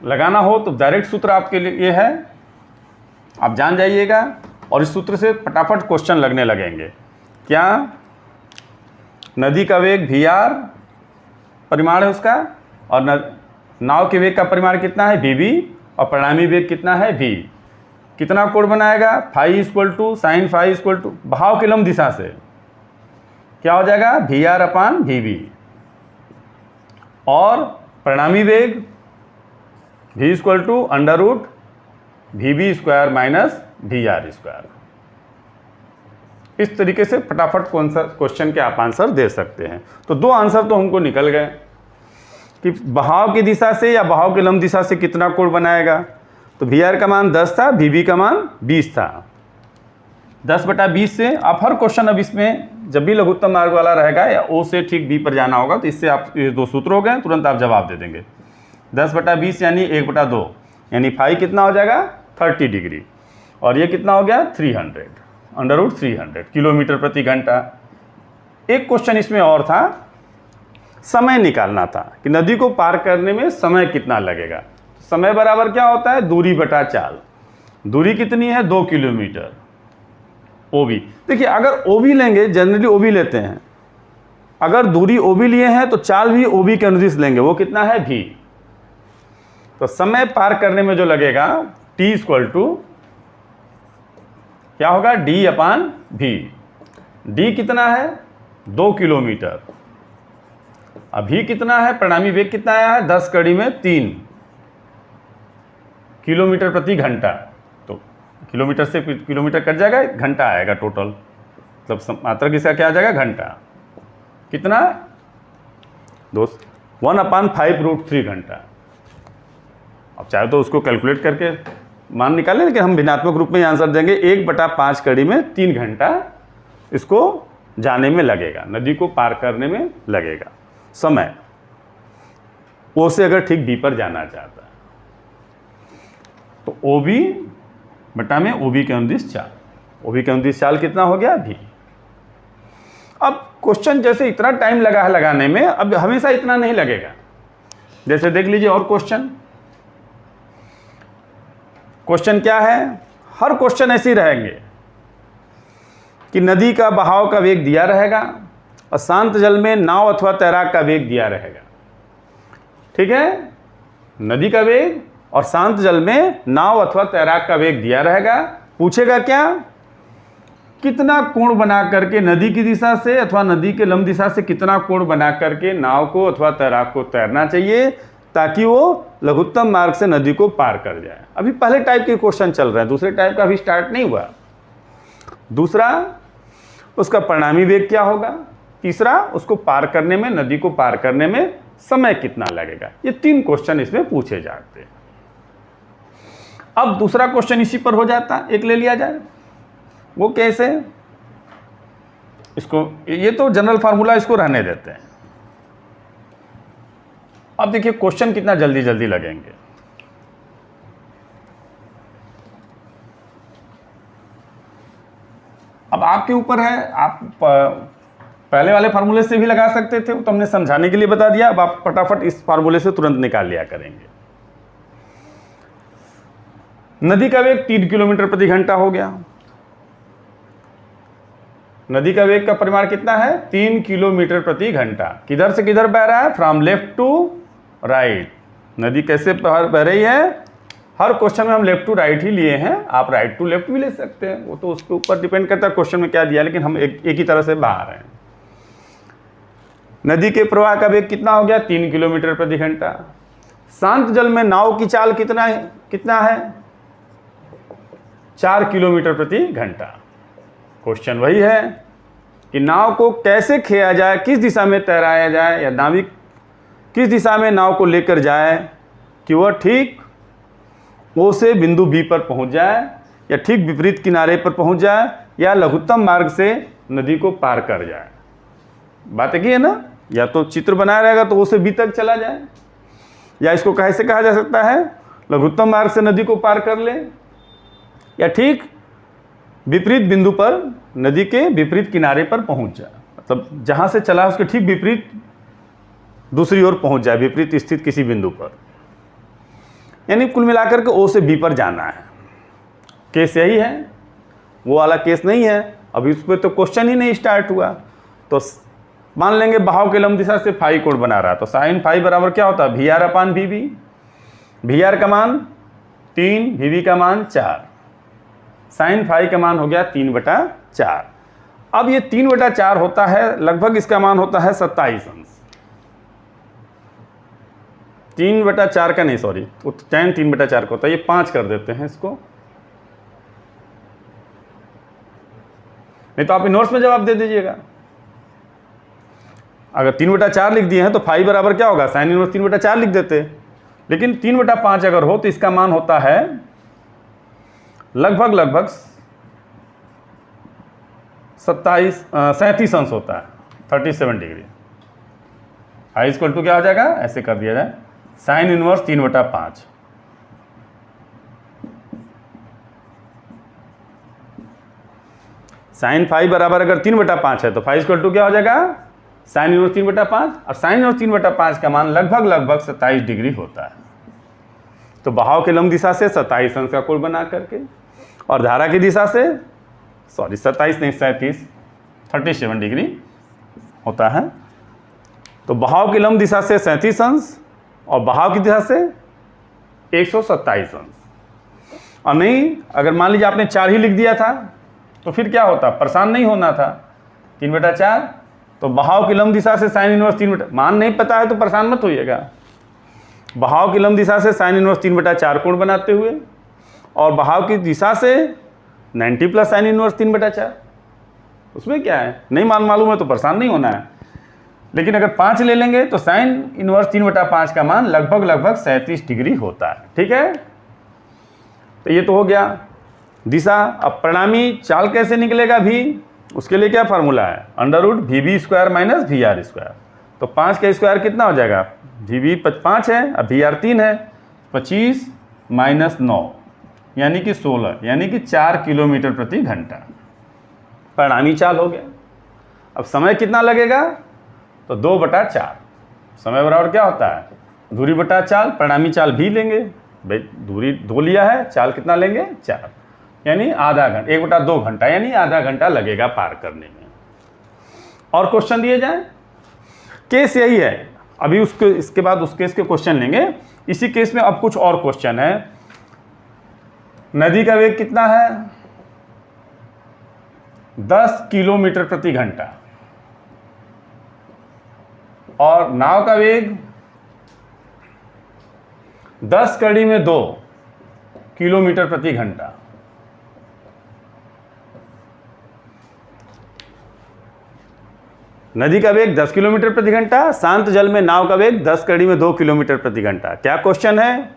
A: लगाना हो तो डायरेक्ट सूत्र आपके लिए ये है, आप जान जाइएगा और इस सूत्र से फटाफट क्वेश्चन लगने लगेंगे। क्या? नदी का वेग VR परिमाण है उसका, और नाव के वेग का परिमाण कितना है VB, और परिणामी वेग कितना है V। कितना कोण बनाएगा? Phi equal to sine phi equal to बहाव की लंब दिशा से क्या हो जाएगा? VR/VB, और परिणामी वेग V equal to √VB² minus VR²। इस तरीके से फटाफट कौन सा क्वेश्चन के आप आंसर दे सकते हैं। तो दो आंसर तो हमको निकल गए कि बहाव की दिशा से या बहाव की लंब दिशा से कितना कोण बनाएगा। तो VR का मान 10 था, VB का मान 20 था। 10/20 से आप हर क्वेश्चन अब इसमें जब भी लघुत्तम मार्ग वाला रहेगा या O से ठीक B पर जाना होगा तो इससे आप ये दो सूत्र हो गए, तुरंत आप जवाब दे देंगे। 10/20 यानी 1/2, यानी फाई कितना हो जाएगा? 30 डिग्री, और ये कितना हो गया? 300 √300 किलोमीटर प्रति घंटा। एक क्वेश्चन इसमें और था, समय निकालना था कि नदी को पार करने में समय कितना लगेगा। समय बराबर क्या होता है? दूरी बटा चाल। दूरी कितनी है? 2 किलोमीटर। OB, देखिए अगर OB लेंगे, जनरली OB लेते हैं, अगर दूरी OB लिए हैं तो चाल भी OB के अनुदिश लेंगे, वो कितना है? V। तो समय पार करने में जो लगेगा T इक्वल टू क्या होगा? D/V। D कितना है? 2 किलोमीटर। अब V कितना है? परिणामी वेग कितना आया है? 10 कड़ी में 3 किलोमीटर प्रति घंटा। तो किलोमीटर से किलोमीटर कट जाएगा, घंटा आएगा टोटल, मतलब मात्रक इसका क्या आ जाएगा? घंटा। कितना दोस्त? 1/5 √3 घंटा। अब चाहे तो उसको कैलकुलेट करके मान निकालें, लेकिन हम भिन्नात्मक रूप में आंसर देंगे। 1/5 कड़ी में 3 घंटा इसको जाने में लगेगा, नदी को पार करने में लगेगा समय, O से अगर ठीक B पर जाना चाहता है तो OB/में OB के अनुदिश चाल। OB के अनुदिश चाल कितना हो गया? V। अब क्वेश्चन जैसे इतना टाइम लगा है लगाने में, अब हमेशा इतना नहीं लगेगा। जैसे देख लीजिए और क्वेश्चन क्या है? हर क्वेश्चन ऐसे ही रहेंगे कि नदी का बहाव का वेग दिया रहेगा और शांत जल में नाव अथवा तैराक का वेग दिया रहेगा। ठीक है, नदी का वेग और शांत जल में नाव अथवा तैराक का वेग दिया रहेगा। पूछेगा क्या? कितना कोण बना करके नदी की दिशा से अथवा नदी के लंब दिशा से कितना कोण बना करके नाव को अथवा तैराक को तैरना चाहिए ताकि वो लघुत्तम मार्ग से नदी को पार कर जाए। अभी पहले टाइप के क्वेश्चन चल रहे हैं, दूसरे टाइप का अभी स्टार्ट नहीं हुआ। दूसरा, उसका परिणामी वेग क्या होगा। तीसरा, उसको पार करने में, नदी को पार करने में समय कितना लगेगा। ये 3 क्वेश्चन इसमें पूछे जाते हैं। अब दूसरा क्वेश्चन इसी पर हो जाता, एक ले लिया जाए। वो कैसे? इसको, ये तो जनरल फार्मूला, इसको रहने देते हैं। अब देखिए क्वेश्चन कितना जल्दी जल्दी लगेंगे। अब आपके ऊपर है, आप पहले वाले फार्मूले से भी लगा सकते थे, तो हमने समझाने के लिए बता दिया। अब आप फटाफट इस फार्मूले से तुरंत निकाल लिया करेंगे। नदी का वेग 3 किलोमीटर प्रति घंटा हो गया। नदी का वेग का परिमाण कितना है? 3 किलोमीटर प्रति घंटा। किधर से किधर बह रहा है? From left to right. नदी कैसे बह रही है? हर क्वेश्चन में हम लेफ्ट टू राइट ही लिए हैं, आप राइट टू लेफ्ट भी ले सकते हैं, वो तो उसके ऊपर डिपेंड करता है क्वेश्चन में क्या दिया, लेकिन हम एक ही तरह से बहा रहे हैं। नदी के प्रवाह का वेग कितना हो गया? 3 किलोमीटर प्रति घंटा। शांत जल में नाव की चाल कितना है? 4 किलोमीटर प्रति घंटा। क्वेश्चन वही है कि नाव को कैसे खेया जाए, किस दिशा में तैराया जाए, या नाविक किस दिशा में नाव को लेकर जाए कि वह ठीक O से बिंदु B पर पहुंच जाए, या ठीक विपरीत किनारे पर पहुंच जाए, या लघुत्तम मार्ग से नदी को पार कर जाए। बात एक ही है ना? या तो चित्र बनाया रहेगा तो O से B तक चला जाए, या इसको कैसे कहा जा सकता है? लघुत्तम मार्ग से नदी को पार कर ले, या ठीक विपरीत बिंदु पर नदी के विपरीत किनारे पर पहुंच जाए, मतलब जहां से चला उसके ठीक विपरीत दूसरी ओर पहुंच जाए, विपरीत स्थित किसी बिंदु पर। यानी कुल मिलाकर के ओ से बी पर जाना है। केस यही है, वो वाला केस नहीं है। अभी उस पर तो क्वेश्चन ही नहीं स्टार्ट हुआ। तो मान लेंगे बहाव के लंब दिशा से फाई कोण बना रहा है, तो साइन फाई बराबर क्या होता है, V R upon V B. V R का मान 3, वी बी का मान 4, साइन फाई का मान हो गया 3/4। अब ये 3/4 होता है, लगभग इसका मान होता है 27 अंश। 3/4 का नहीं, सॉरी, tan 3/4 का होता है, ये 5 कर देते हैं इसको, नहीं तो आप इनवर्स में जवाब दे दीजिएगा। अगर 3/4 लिख दिए हैं तो फाई बराबर क्या होगा, साइन इनवर्स 3/4 लिख देते। लेकिन 3/5 अगर हो तो इसका मान होता है लगभग 37 अंश होता है, 37 डिग्री। आई इक्वल टू क्या हो जाएगा, ऐसे कर दिया जाए, साइन इनवर्स 3/5। साइन फाई बराबर अगर 3/5 है तो फाई इक्वल टू क्या हो जाएगा, साइन इनवर्स 3/5, और साइन इनवर्स 3/5 का मान लगभग 27 डिग्री होता है। तो बहाव के लंब दिशा से 27 अंश का कोण बना करके, और धारा की दिशा से 27 नहीं 37 डिग्री होता है। तो बहाव की लंब दिशा से 37 अंश और बहाव की दिशा से 127 अंश। और नहीं, अगर मान लीजिए आपने 4 ही लिख दिया था तो फिर क्या होता, परेशान नहीं होना था। 3/4 तो बहाव की लंब दिशा से साइन इनवर्स 3 मान नहीं पता है तो परेशान मत होइएगा। बहाव की लंब दिशा से साइन इनवर्स 3/4 कोण बनाते हुए, और बहाव की दिशा से 90 प्लस साइन इनवर्स 3/4, उसमें क्या है, नहीं मालूम है तो परेशान नहीं होना है। लेकिन अगर 5 ले लेंगे तो साइन इनवर्स 3/5 का मान लगभग 37 डिग्री होता है। ठीक है, तो ये तो हो गया दिशा। अब परिणामी चाल कैसे निकलेगा भी, उसके लिए क्या फार्मूला है, √VB² - VR²। तो 5 का स्क्वायर कितना हो जाएगा, VB 5 है, अब VR 3 है, 25 - 9 यानी कि 16, यानी कि 4 किलोमीटर प्रति घंटा परिणामी चाल हो गया। अब समय कितना लगेगा, तो 2/4। समय बराबर क्या होता है, दूरी बटा चाल, परिणामी चाल भी लेंगे भाई, दूरी 2 लिया है, चाल कितना लेंगे 4, यानी आधा घंटा, 1/2 घंटा, यानी आधा घंटा लगेगा पार करने में। और क्वेश्चन दिए जाए, केस यही है। अभी उसके इसके बाद उस केस के क्वेश्चन लेंगे। इसी केस में अब कुछ और क्वेश्चन है। नदी का वेग कितना है, 10 किलोमीटर प्रति घंटा, और नाव का वेग 10 कड़ी में 2 किलोमीटर प्रति घंटा। नदी का वेग 10 किलोमीटर प्रति घंटा, शांत जल में नाव का वेग 10 कड़ी में 2 किलोमीटर प्रति घंटा। क्या क्वेश्चन है,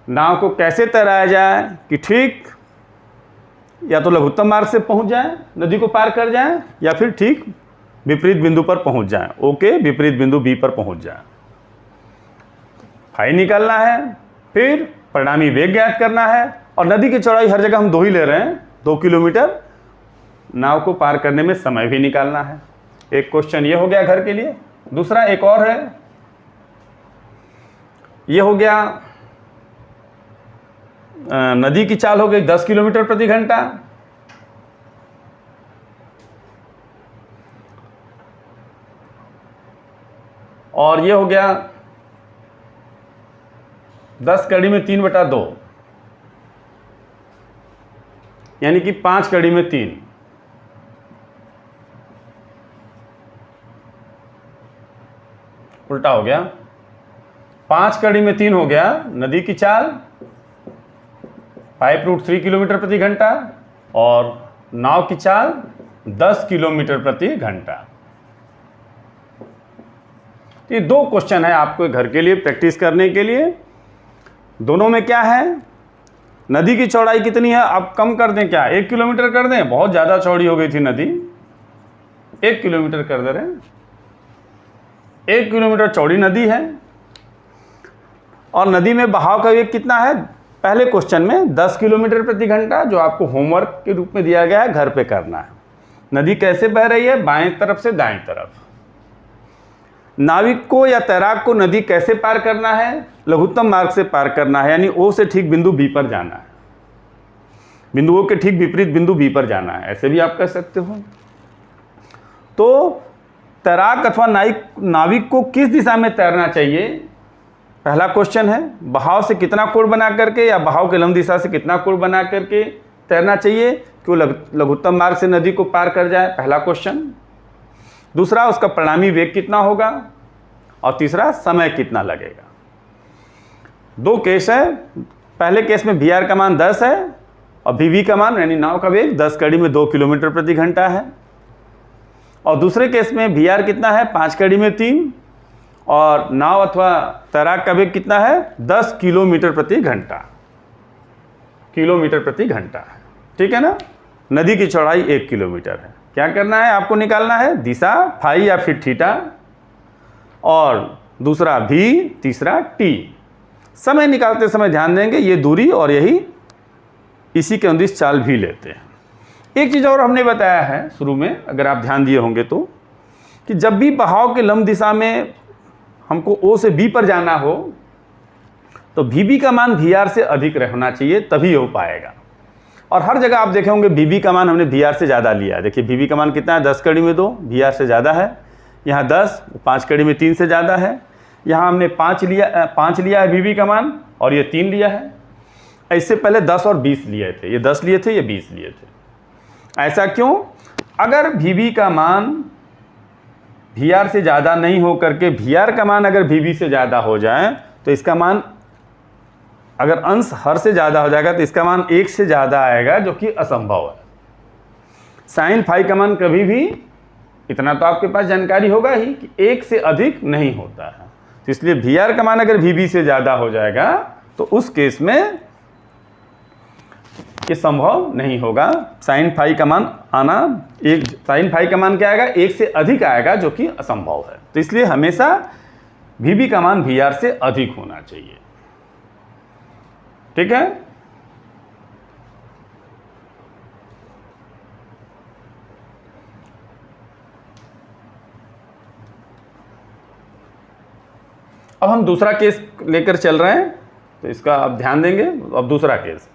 A: नाव को कैसे तैराया जाए कि ठीक या तो लघुत्तम मार्ग से पहुंच जाए, नदी को पार कर जाए, या फिर ठीक विपरीत बिंदु पर पहुंच जाए, ओके, विपरीत बिंदु बी पर पहुंच जाए। फाई निकालना है, फिर परिणामी वेग ज्ञात करना है, और नदी की चौड़ाई हर जगह हम 2 ही ले रहे हैं, 2 किलोमीटर। नाव को पार करने में समय भी निकालना है। एक क्वेश्चन ये हो गया घर के लिए। दूसरा एक और है, ये हो गया नदी की चाल हो गई 10 किलोमीटर प्रति घंटा, और ये हो गया 10 कड़ी में 3/2, यानी कि 5 कड़ी में 3। उल्टा हो गया, 5 कड़ी में 3 हो गया नदी की चाल 5√3 किलोमीटर प्रति घंटा, और नाव की चाल 10 किलोमीटर प्रति घंटा। ये 2 क्वेश्चन है आपको घर के लिए प्रैक्टिस करने के लिए। दोनों में क्या है, नदी की चौड़ाई कितनी है, आप कम कर दें, क्या 1 किलोमीटर कर दें, बहुत ज़्यादा चौड़ी हो गई थी नदी, 1 किलोमीटर कर दे रहे हैं। 1 किलोमीटर चौड़ी नदी है, और नदी में बहाव का वेग कितना है, पहले क्वेश्चन में 10 किलोमीटर प्रति घंटा, जो आपको होमवर्क के रूप में दिया गया है, घर पे करना है। नदी कैसे बह रही है, बाएं तरफ से दाएं तरफ। नाविक को या तैराक को नदी कैसे पार करना है? लघुत्तम मार्ग से पार करना है, यानी ओ से ठीक बिंदु बी पर जाना है, बिंदु ओ के ठीक विपरीत बिंदु बी पर जाना है, ऐसे भी आप कह सकते हो। तो तैराक अथवा नाविक को किस दिशा में तैरना चाहिए? पहला क्वेश्चन है, बहाव से कितना कोण बना करके या बहाव के लंब दिशा से कितना कोण बना करके तैरना चाहिए कि वो लघुत्तम मार्ग से नदी को पार कर जाए, पहला क्वेश्चन। दूसरा, उसका परिणामी वेग कितना होगा, और तीसरा, समय कितना लगेगा। दो केस है, पहले केस में वी आर का मान 10 है और वी का मान यानी नाव का वेग 10 कड़ी में 2 किलोमीटर प्रति घंटा है, और दूसरे केस में वी आर कितना है 5 कड़ी में 3, और नाव अथवा तैराक का वेग कितना है 10 किलोमीटर प्रति घंटा, किलोमीटर प्रति घंटा है, ठीक है ना। नदी की चौड़ाई 1 किलोमीटर है। क्या करना है आपको? निकालना है दिशा फाई या फिर थीटा, और दूसरा भी, तीसरा टी। समय निकालते समय ध्यान देंगे ये दूरी और यही इसी के अनुदिश चाल भी लेते हैं। एक चीज़ और हमने बताया है शुरू में, अगर आप ध्यान दिए होंगे तो, कि जब भी बहाव के लंब दिशा में हमको ओ से बी पर जाना हो तो वी का मान वी आर से अधिक रहना चाहिए, तभी हो पाएगा। और हर जगह आप देखे होंगे वी का मान हमने वी आर से ज़्यादा लिया है। देखिए वी का मान कितना है 10 कड़ी में 2, वी आर से ज़्यादा है। यहाँ 10, 5 कड़ी में 3 से ज़्यादा है। यहाँ हमने 5 लिया है वी का मान, और ये 3 लिया है। इससे पहले 10 और 20 लिए थे, ये 10 लिए थे, ये 20 लिए थे। ऐसा क्यों? अगर वी का मान वी आर से ज़्यादा नहीं हो करके वी आर का मान अगर वी से ज़्यादा हो जाए तो इसका मान, अगर अंश हर से ज़्यादा हो जाएगा तो इसका मान 1 से ज़्यादा आएगा, जो कि असंभव है। साइन फाई का मान कभी भी, इतना तो आपके पास जानकारी होगा ही, कि 1 से अधिक नहीं होता है। तो इसलिए वी आर का मान अगर वी से ज़्यादा हो जाएगा तो उस केस में ये संभव नहीं होगा। साइन फाई का मान आना, एक साइन फाई का मान क्या आएगा 1 से अधिक आएगा, जो कि असंभव है। तो इसलिए हमेशा वी का मान वी आर से अधिक होना चाहिए, ठीक है। अब हम दूसरा केस लेकर चल रहे हैं, तो इसका आप ध्यान देंगे। अब दूसरा केस,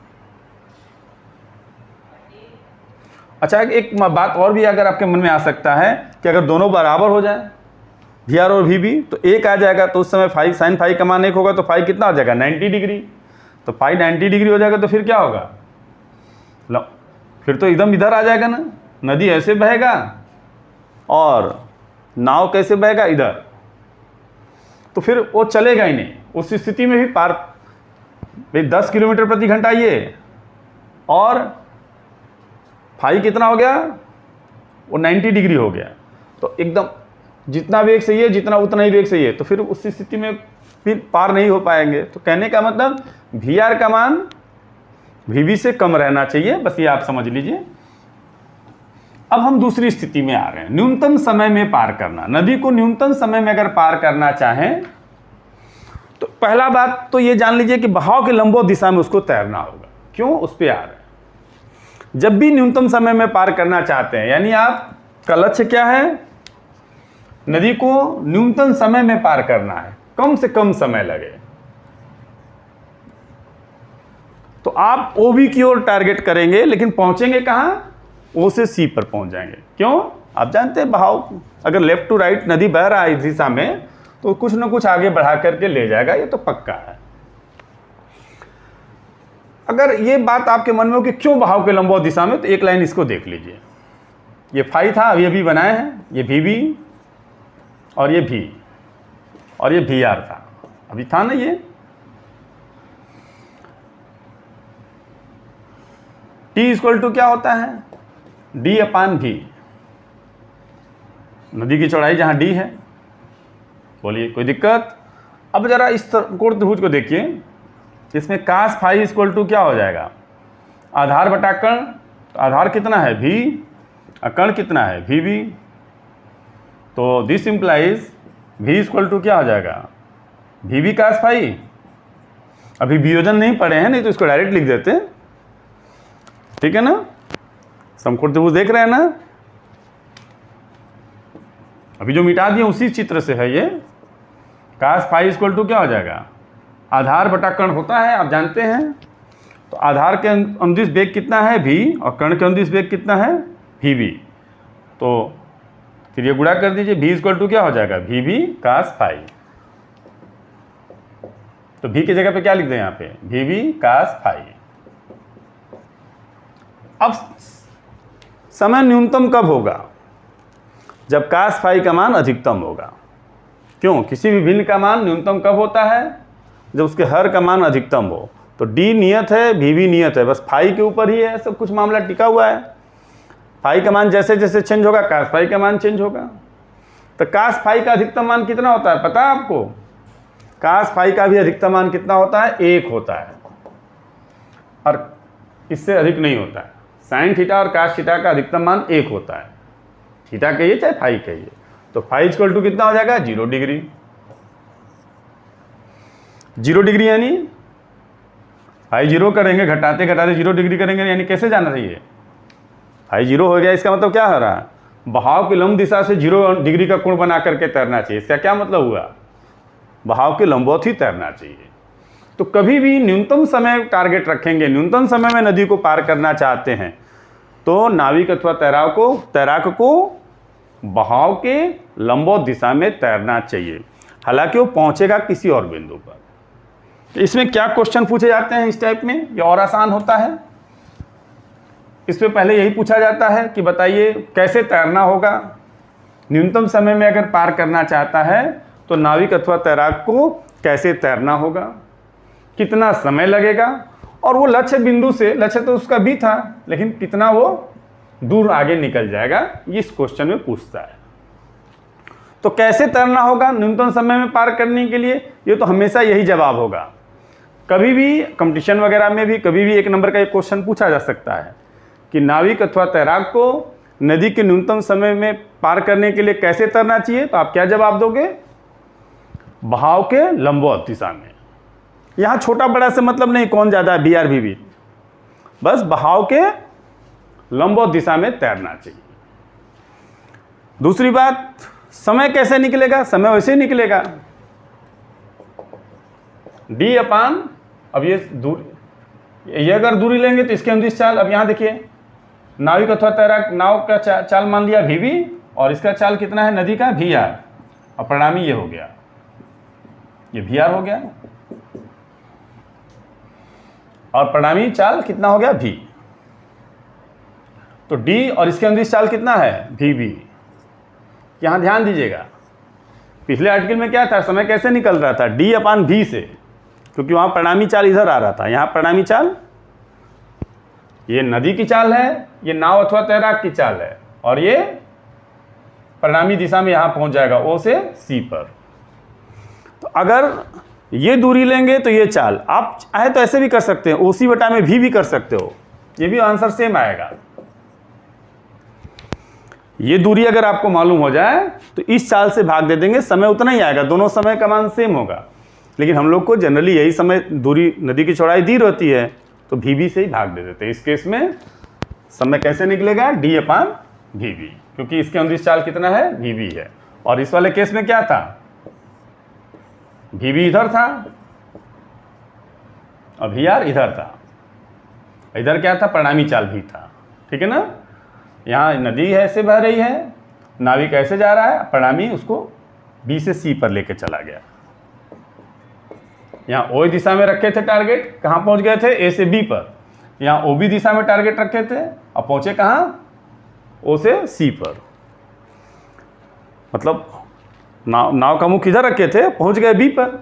A: अच्छा एक बात और भी अगर आपके मन में आ सकता है कि अगर दोनों बराबर हो जाए वी आर और वी, तो 1 आ जाएगा, तो उस समय फाई, साइन फाई का मान 1 होगा, तो फाई कितना हो जाएगा 90 डिग्री। तो फाई 90 डिग्री हो जाएगा तो फिर क्या होगा? लो, फिर तो एकदम इधर आ जाएगा ना, नदी ऐसे बहेगा और नाव कैसे बहेगा इधर, तो फिर वो चलेगा ही नहीं। उस स्थिति में भी पार 10 किलोमीटर प्रति घंटा ये, और फाई कितना हो गया? वो 90 डिग्री हो गया। तो एकदम जितना वेग सही है, जितना उतना ही वेग सही है, तो फिर उस स्थिति में फिर पार नहीं हो पाएंगे। तो कहने का मतलब वी आर का मान वी से कम रहना चाहिए, बस ये आप समझ लीजिए। अब हम दूसरी स्थिति में आ रहे हैं, न्यूनतम समय में पार करना। नदी को न्यूनतम समय में अगर पार करना चाहें तो पहला बात तो ये जान लीजिए कि बहाव के लंबवत दिशा में उसको तैरना होगा। क्यों? उस पर आ रहे हैं। जब भी न्यूनतम समय में पार करना चाहते हैं, यानी आपका लक्ष्य क्या है? नदी को न्यूनतम समय में पार करना है, कम से कम समय लगे, तो आप ओबी की ओर टारगेट करेंगे, लेकिन पहुंचेंगे कहां? ओ से सी पर पहुंच जाएंगे। क्यों? आप जानते हैं बहाव अगर लेफ्ट टू राइट नदी बह रहा है इस दिशा में, तो कुछ ना कुछ आगे बढ़ा करके ले जाएगा, ये तो पक्का है। अगर ये बात आपके मन में हो कि क्यों बहाव के लंबवत दिशा में, तो एक लाइन इसको देख लीजिए। ये फाई था, अभी अभी बनाए हैं, ये वी और ये वी, और ये वी आर था, अभी था ना ये। टी इक्वल टू क्या होता है? D upon V. नदी की चौड़ाई जहां डी है, बोलिए कोई दिक्कत? अब जरा इस कोण त्रिभुज को देखिए, इसमें कास फाई इक्वल टू क्या हो जाएगा? आधार बटा कर्ण। तो आधार कितना है? वी, और कर्ण कितना है? वी। तो this implies V equal to क्या हो जाएगा? V cos phi. अभी वियोजन नहीं पढ़े हैं, नहीं तो इसको डायरेक्ट लिख देते हैं, ठीक है ना। समकोण त्रिभुज देख रहे हैं ना? अभी जो मिटा दिए उसी चित्र से है ये। कास फाई इक्वल टू क्या हो जाएगा, आधार बटा कर्ण होता है, आप जानते हैं। तो आधार के अनुदिश वेग कितना है v, और कर्ण के अनुदिश वेग कितना है vv। तो फिर ये गुणा कर दीजिए, v इक्वल टू क्या हो जाएगा, vv कास फाई। तो v की जगह पे क्या लिख दें यहाँ पे, vv कास फाई। अब समय न्यूनतम कब होगा, जब कास फाई का मान अधिकतम होगा। क्यों, किसी भी भिन्न का मान न्यूनतम कब होता है, जब उसके हर का मान अधिकतम हो। तो d नियत है, vv नियत है, बस फाई के ऊपर ही है सब कुछ मामला टिका हुआ है। फाई का मान जैसे जैसे चेंज होगा कास फाई का मान चेंज होगा। तो कास फाई का अधिकतम मान कितना होता है पता है आपको, कास फाई का भी अधिकतम मान कितना होता है, 1 होता है, और इससे अधिक नहीं होता है। साइन थीटा और कास थीटा का अधिकतम मान 1 होता है, थीटा कहिए चाहे फाई कहिए। तो फाई इक्वल टू कितना हो जाएगा, 0 डिग्री। 0 डिग्री यानी फाई 0 करेंगे, घटाते घटाते 0 डिग्री करेंगे, यानी कैसे जाना चाहिए, फाई 0 हो गया, इसका मतलब क्या हो रहा है, बहाव की लंब दिशा से 0 डिग्री का कोण बना करके तैरना चाहिए। इसका क्या मतलब हुआ, बहाव के लंबवत ही तैरना चाहिए। तो कभी भी न्यूनतम समय टारगेट रखेंगे, न्यूनतम समय में नदी को पार करना चाहते हैं, तो नाविक अथवा तैराक को बहाव के लंबवत दिशा में तैरना चाहिए, हालांकि वो पहुंचेगा किसी और बिंदु पर। तो इसमें क्या क्वेश्चन पूछे जाते हैं इस टाइप में, ये और आसान होता है। इसमें पहले यही पूछा जाता है कि बताइए कैसे तैरना होगा, न्यूनतम समय में अगर पार करना चाहता है तो नाविक अथवा तैराक को कैसे तैरना होगा, कितना समय लगेगा, और वो लक्ष्य बिंदु से, लक्ष्य तो उसका भी था, लेकिन कितना वो दूर आगे निकल जाएगा, ये इस क्वेश्चन में पूछता है। तो कैसे तैरना होगा न्यूनतम समय में पार करने के लिए, ये तो हमेशा यही जवाब होगा। कभी भी कंपटीशन वगैरह में भी कभी भी 1 नंबर का एक क्वेश्चन पूछा जा सकता है कि नाविक अथवा तैराक को नदी के न्यूनतम समय में पार करने के लिए कैसे तैरना चाहिए, तो आप क्या जवाब दोगे, बहाव के लंबवत दिशा में। यहाँ छोटा बड़ा से मतलब नहीं कौन ज़्यादा है, BR VB, बस बहाव के लंबवत दिशा में तैरना चाहिए। दूसरी बात, समय कैसे निकलेगा, समय वैसे ही निकलेगा, d अपान, अब ये अगर दूरी लेंगे तो इसके अनुदिश चाल। अब यहाँ देखिए नाविक अथवा तैराक नाव का चाल मान लिया VB, और इसका चाल कितना है नदी का, VR, और परिणामी ये हो गया, ये VR हो गया, और परिणामी चाल कितना हो गया V। तो D और इसके अनुदिश चाल कितना है VB। यहाँ ध्यान दीजिएगा, पिछले आर्टिकल में क्या था, समय कैसे निकल रहा था, D अपान V से, क्योंकि वहाँ परिणामी चाल इधर आ रहा था, यहाँ परिणामी चाल, ये नदी की चाल है, ये नाव अथवा तैराक की चाल है, और ये परिणामी दिशा में यहाँ पहुँच जाएगा O से C पर। तो अगर ये दूरी लेंगे तो ये चाल, आप चाहे तो ऐसे भी कर सकते हैं, OC बटा में V भी कर सकते हो, ये भी आंसर सेम आएगा। ये दूरी अगर आपको मालूम हो जाए तो इस चाल से भाग दे देंगे, समय उतना ही आएगा, दोनों समय का मान सेम होगा। लेकिन हम लोग को जनरली यही समय दूरी, नदी की चौड़ाई दी रहती है, तो VB से ही भाग दे देते हैं। इस केस में समय कैसे निकलेगा, D अपान VB, क्योंकि इसके अनुदिश चाल कितना है, VB है। और इस वाले केस में क्या था, VB इधर था और VR इधर था, इधर क्या था, परिणामी चाल भी था, ठीक है ना। यहाँ नदी है ऐसे बह रही है, नाविक ऐसे जा रहा है, परिणामी उसको B से C पर लेके चला गया। यहाँ OA दिशा में रखे थे टारगेट, कहाँ पहुँच गए थे, A से B पर। यहाँ OB दिशा में टारगेट रखे थे और पहुँचे कहाँ, O से C पर। मतलब नाव का मुख इधर रखे थे, पहुँच गए B पर।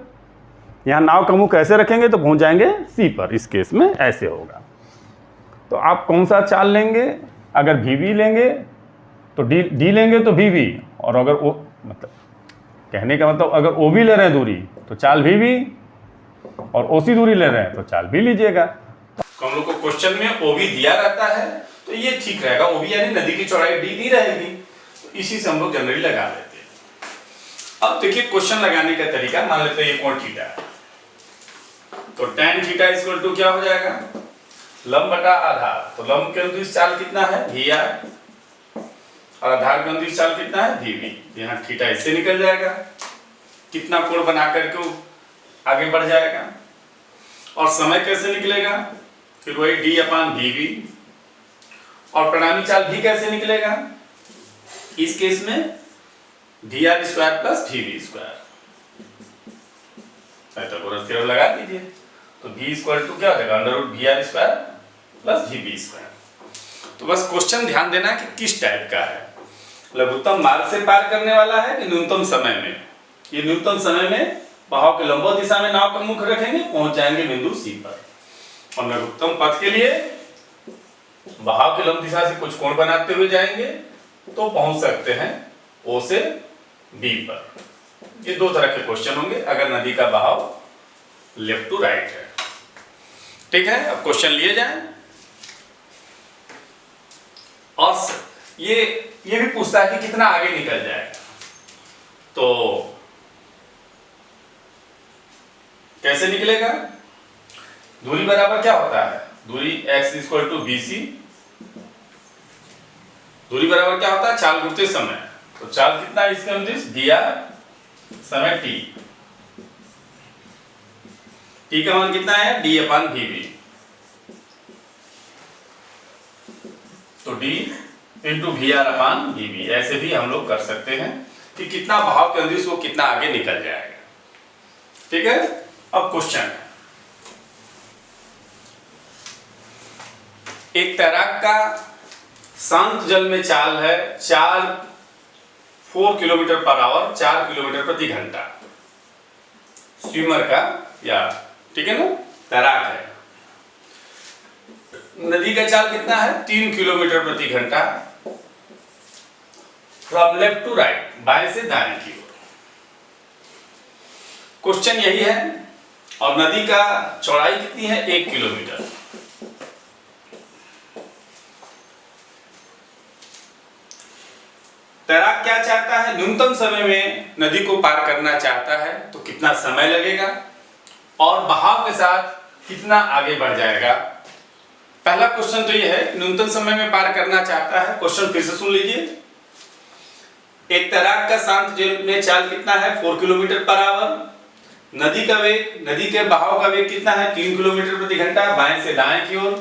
A: यहाँ नाव का मुख ऐसे रखेंगे तो पहुँच जाएंगे C पर, इस केस में ऐसे होगा। तो आप कौन सा चाल लेंगे, अगर VB लेंगे तो D लेंगे तो VB, और अगर O, मतलब कहने का मतलब अगर OB ले रहे हैं दूरी तो चाल VB, और OC दूरी ले रहे हैं तो चाल B लीजिएगा। तो हम लोग को क्वेश्चन में OB दिया रहता है तो ये ठीक रहेगा, OB यानी नदी की चौड़ाई D दी रहेगी, तो इसी से हम लोग जनरली लगा लेते हैं। अब देखिए क्वेश्चन लगाने का तरीका, मान लेते हैं ये कोण थीटा है, तो tan थीटा इक्वल टू क्या हो जाएगा, लंब बटा आधार। तो लंब के अनुदिश चाल कितना है, VR, और आधार केंद्रित चाल कितना है वीवी। यहाँ थीटा इससे निकल जाएगा, कितना कोण बना करके वो आगे बढ़ जाएगा। और समय कैसे निकलेगा, फिर वही डी अपान वीवी। और परिणामी चाल भी कैसे निकलेगा, इस केस में D R square plus V square. Pythagoras theorem लगा दीजिए, तो v इक्वल टू क्या हो जाएगा, under root V R square plus V square. तो बस क्वेश्चन ध्यान देना कि किस टाइप का है, लघुत्तम मार्ग से पार करने वाला है कि न्यूनतम समय में। ये न्यूनतम समय में बहाव के लंबवत दिशा में नाव का मुख रखेंगे, पहुंच जाएंगे बिंदु सी पर। और लघुत्तम पथ के लिए बहाव के लंब दिशा से कुछ कोण बनाते हुए जाएंगे तो पहुंच सकते हैं ओ से बी पर। ये दो तरह के क्वेश्चन होंगे अगर नदी का बहाव लेफ्ट टू राइट है। ठीक है, अब क्वेश्चन लिए जाएं। और ये भी पूछता है कि कितना आगे निकल जाएगा, तो कैसे निकलेगा, दूरी बराबर क्या होता है, दूरी x इक्वल टू bc। दूरी बराबर क्या होता है, चाल घूरते समय। तो चाल कितना है इसके अंदर, dr समय t। t का मान कितना है, d अपान वी। तो d into V R upon V. ऐसे भी हम लोग कर सकते हैं कि कितना बहाव के अंदर से वो कितना आगे निकल जाएगा। ठीक है, अब क्वेश्चन है, एक तैराक का शांत जल में चाल है 4 किलोमीटर पर आवर, 4 किलोमीटर प्रति घंटा। स्विमर का, या ठीक है ना, तैराक है। नदी का चाल कितना है, 3 किलोमीटर प्रति घंटा फ्रॉम लेफ्ट टू राइट, बाएं से दाएं की ओर। क्वेश्चन यही है। और नदी का चौड़ाई कितनी है, 1 किलोमीटर। तैराक क्या चाहता है, न्यूनतम समय में नदी को पार करना चाहता है, तो कितना समय लगेगा और बहाव के साथ कितना आगे बढ़ जाएगा। पहला क्वेश्चन तो यह है, न्यूनतम समय में पार करना चाहता है। क्वेश्चन फिर से सुन लीजिए, एक तैराक का शांत जल में चाल कितना है, 4 किलोमीटर पर आवर। नदी का वेग, नदी के बहाव का वेग कितना है, 3 किलोमीटर प्रति घंटा, बाएं से दाएं की ओर।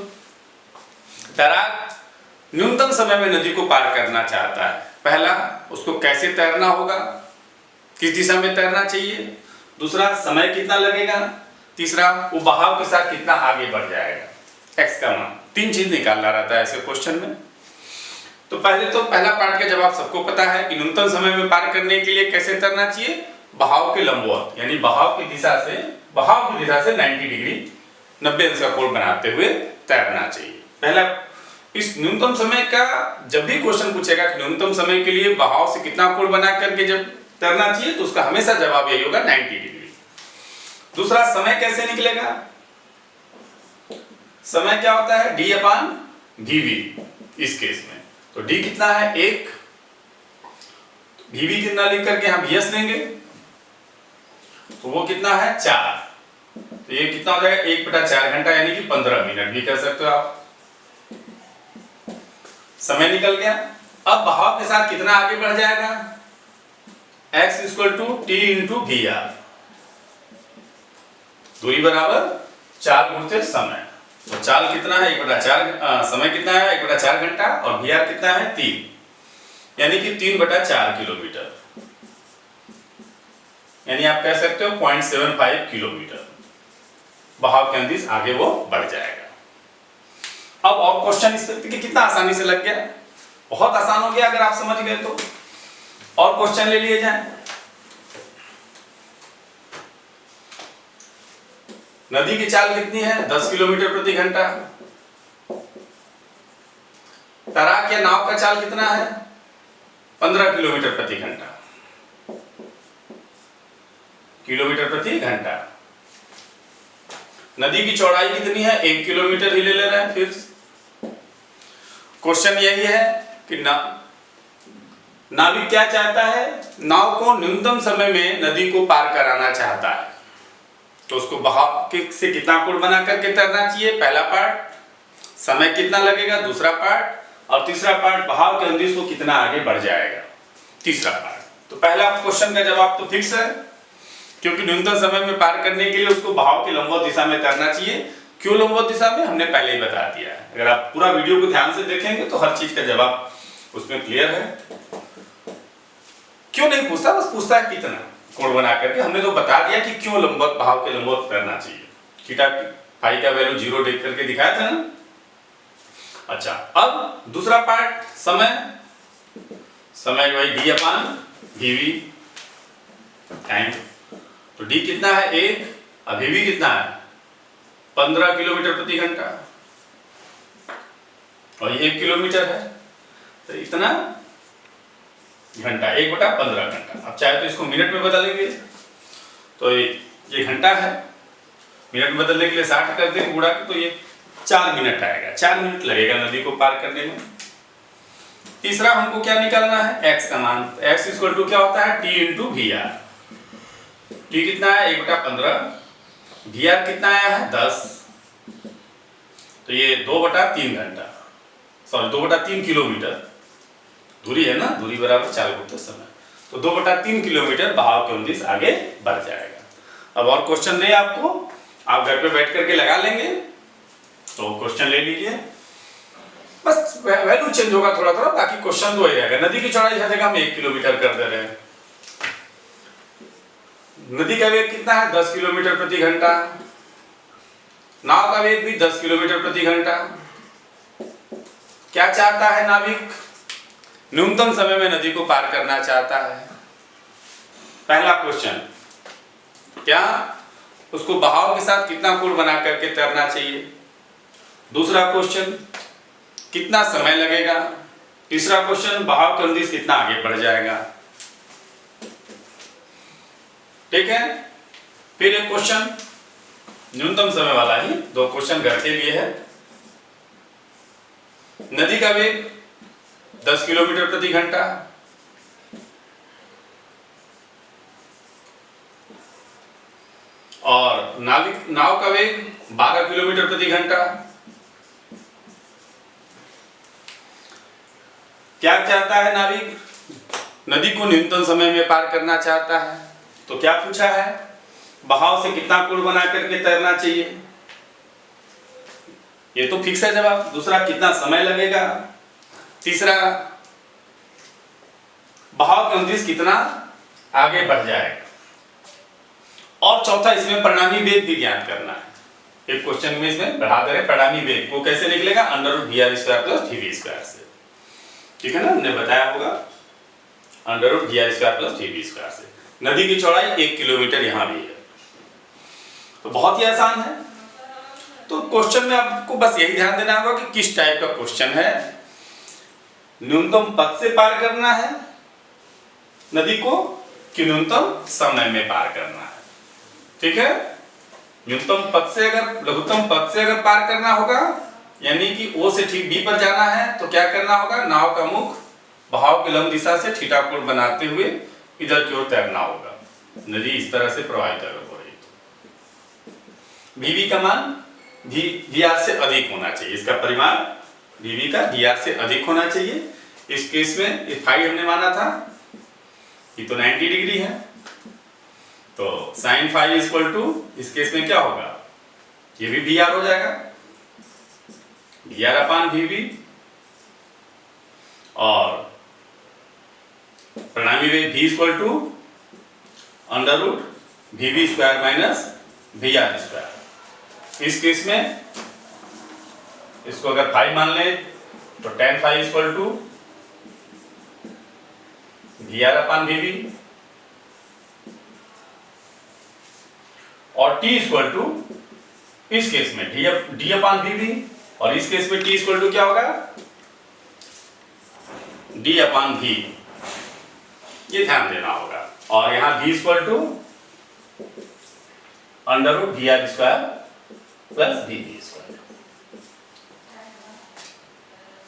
A: तैराक न्यूनतम समय में नदी को पार करना चाहता है। पहला, उसको कैसे तैरना होगा, किस दिशा में तैरना चाहिए। दूसरा, समय कितना लगेगा। तीसरा, वो बहाव के साथ कितना आगे बढ़ जाएगा, एक्स का मान। 3 चीज निकालना रहता है ऐसे क्वेश्चन में। तो पहला पार्ट का जवाब सबको पता है कि न्यूनतम समय में पार करने के लिए कैसे तैरना चाहिए, बहाव के लंबवत, यानी बहाव की दिशा से 90 डिग्री 90 अंश का कोण बनाते हुए तैरना चाहिए। पहला, इस न्यूनतम समय का जब भी क्वेश्चन पूछेगा कि न्यूनतम समय के लिए बहाव से कितना कोण बना करके जब तैरना चाहिए, तो उसका हमेशा जवाब यही होगा 90 डिग्री। दूसरा, समय कैसे निकलेगा। समय क्या होता है, डी अपान वी। इस केस में तो डी कितना है, 1। वी कितना लिख करके हम यस लेंगे, तो वो कितना है, 4। तो ये कितना हो जाएगा, 1/4 घंटा, यानी कि 15 मिनट भी कह सकते हो आप। समय निकल गया। अब बहाव के साथ कितना आगे बढ़ जाएगा, x equal to T into V R. दूरी बराबर 4 गुणित समय। तो चाल कितना है, 1/4, समय कितना है 1/4 घंटा, और वी आर कितना है 3, यानी कि 3/4 किलोमीटर, यानी आप कह सकते हो 0.75 किलोमीटर बहाव के अंदर आगे वो बढ़ जाएगा। अब और क्वेश्चन इस व्यक्ति के कितना आसानी से लग गया, बहुत आसान हो गया अगर आप समझ गए तो। और क्वेश्चन ले लिए जाएं। नदी की चाल कितनी है, 10 किलोमीटर प्रति घंटा। तैराक या नाव का चाल कितना है, 15 किलोमीटर प्रति घंटा, किलोमीटर प्रति घंटा। नदी की चौड़ाई कितनी है, 1 किलोमीटर ही ले रहे हैं। फिर क्वेश्चन यही है कि नाविक क्या चाहता है, नाव को न्यूनतम समय में नदी को पार कराना चाहता है, तो उसको बहाव से कितना कोण बना करके तैरना चाहिए, पहला पार्ट। समय कितना लगेगा, दूसरा पार्ट। और तीसरा पार्ट बहाव के अनुदिश वो कितना आगे बढ़ जाएगा। तीसरा पार्ट तो पहला क्वेश्चन का जवाब तो फिक्स है, क्योंकि न्यूनतम समय में पार करने के लिए उसको बहाव की लंबवत दिशा में तैरना चाहिए। क्यों लंबवत दिशा में, हमने पहले ही बता दिया है। अगर आप पूरा वीडियो को ध्यान से देखेंगे तो हर चीज का जवाब उसमें क्लियर है। क्यों नहीं पूछता, बस पूछता है कितना कोण बना करके। हमने तो बता दिया कि क्यों लंबवत बहाव के लंबवत तैरना चाहिए। थीटा फाई का वैल्यू 0 देख करके दिखाया था ना। अच्छा, अब दूसरा पार्ट समय वही डी अपान वीवी टाइम। तो डी कितना है 1 और वीवी कितना है 15 किलोमीटर प्रति घंटा, और ये 1 किलोमीटर है तो इतना घंटा, 1/15 घंटा। अब चाहे तो इसको मिनट में बदलेंगे तो ये घंटा है, मिनट में बदलने के लिए 60 कर देंगे गुणा के, तो ये 4 मिनट आएगा। 4 मिनट लगेगा नदी को पार करने में। तीसरा हमको क्या निकालना है, x का मान। x इक्वल टू क्या होता है t into V R. T कितना है 1/15, वी आर कितना आया है 10, तो ये 2/3 घंटा, सॉरी 2/3 किलोमीटर दूरी है ना, दूरी बराबर 4 गुना समय, तो 2/3 किलोमीटर बहाव के अनुदिश आगे बढ़ जाएगा। अब और क्वेश्चन नहीं आपको, आप घर पे बैठ करके लगा लेंगे, तो क्वेश्चन ले लीजिए, बस वैल्यू चेंज होगा थोड़ा थोड़ा, बाकी क्वेश्चन तो वही रहेगा। नदी की चौड़ाई हर जगह हम 1 किलोमीटर कर दे रहे हैं। नदी का वेग कितना है 10 किलोमीटर प्रति घंटा, नाव का वेग भी 10 किलोमीटर प्रति घंटा। क्या चाहता है नाविक, न्यूनतम समय में नदी को पार करना चाहता है। पहला क्वेश्चन, क्या उसको बहाव के साथ कितना कोण बना करके तैरना चाहिए। दूसरा क्वेश्चन, कितना समय लगेगा। तीसरा क्वेश्चन, बहाव के अनुदिश कितना आगे बढ़ जाएगा। ठीक है, फिर एक क्वेश्चन न्यूनतम समय वाला ही, 2 क्वेश्चन घर के लिए है। नदी का वेग 10 किलोमीटर प्रति घंटा, और नाव का वेग 12 किलोमीटर प्रति घंटा। क्या चाहता है नाविक, नदी को न्यूनतम समय में पार करना चाहता है। तो क्या पूछा है, बहाव से कितना कोण बना करके तैरना चाहिए, ये तो फिक्स है जवाब। दूसरा, कितना समय लगेगा। तीसरा, बहाव के अनुदिश कितना आगे बढ़ जाएगा। और चौथा, इसमें परिणामी वेग भी ज्ञात करना है। एक क्वेश्चन में इसमें बढ़ा दे रहे परिणामी वेग को कैसे निकलेगा, √VR² + VV² से। ठीक है ना, हमने बताया होगा √VR² + VV² से। नदी की चौड़ाई 1 किलोमीटर यहां भी है, तो बहुत ही आसान है। तो क्वेश्चन में आपको बस यही ध्यान देना होगा कि किस टाइप का क्वेश्चन है। न्यूनतम पथ से पार करना है नदी को कि न्यूनतम समय में पार करना है। ठीक है, न्यूनतम पथ से अगर लघुत्तम पथ से अगर पार करना होगा, यानी कि O से ठीक B पर जाना है, तो क्या करना होगा, नाव का मुख बहाव की लंब दिशा से थीटा कोण बनाते हुए इधर की ओर तैरना होगा। नदी इस तरह से प्रवाहित हो रही है। VV का मान VR से अधिक होना चाहिए, इसका परिमाण VV का VR से अधिक होना चाहिए। इस केस में ये फाई हमने माना था, ये तो 90 डिग्री है, तो sin फाई इक्वल टू इस केस में क्या होगा, ये भी VR हो जाएगा, VR/VV, और परिणामी वेग V equal to √VV² - VR²। इस केस में इसको अगर फाई मान ले तो tan phi equal to VR/VV, और T इक्वल टू इस केस में D/VV, और इस केस में T इक्वल टू क्या होगा, D/V। ये ध्यान देना होगा। और यहां V equal to √VR² + VV²।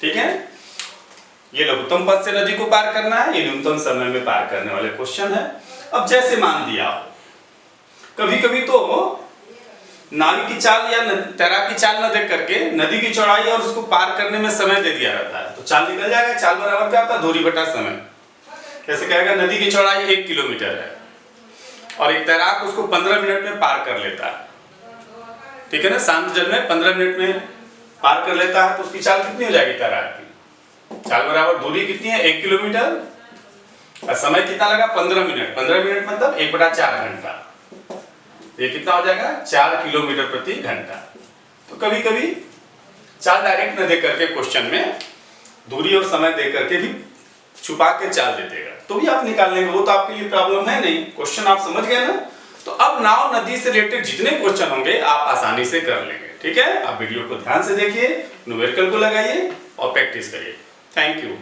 A: ठीक है, ये लघुत्तम पथ से नदी को पार करना है, ये न्यूनतम समय में पार करने वाले क्वेश्चन है। अब जैसे मान दिया, कभी कभी तो नावी की चाल या तैराक की चाल न देख करके नदी की चौड़ाई और उसको पार करने में समय दे दिया रहता है, तो चाल निकल जाएगा। चाल बराबर क्या होता है? दूरी बटा समय। कैसे कहेगा? नदी की चौड़ाई 1 किलोमीटर है और एक तैराक उसको 15 मिनट में पार कर लेता है, ठीक है ना। शांत जल में 15 मिनट में पार कर लेता है, तो उसकी चाल कितनी हो जाएगी तैराक की? चाल बराबर दूरी कितनी है? 1 किलोमीटर और समय कितना लगा? 15 मिनट। 15 मिनट मतलब 1/4 घंटा। ये कितना हो जाएगा? 4 किलोमीटर प्रति घंटा। तो कभी कभी चाल डायरेक्ट न दे करके क्वेश्चन में दूरी और समय दे करके भी छुपा के चाल दे देगा, तो भी आप निकाल लेंगे, वो तो आपके लिए प्रॉब्लम है नहीं। क्वेश्चन आप समझ गए ना। तो अब नाव नदी से रिलेटेड जितने क्वेश्चन होंगे आप आसानी से कर लेंगे, ठीक है। आप वीडियो को ध्यान से देखिए, न्यूमेरिकल को लगाइए और प्रैक्टिस करिए। Thank you.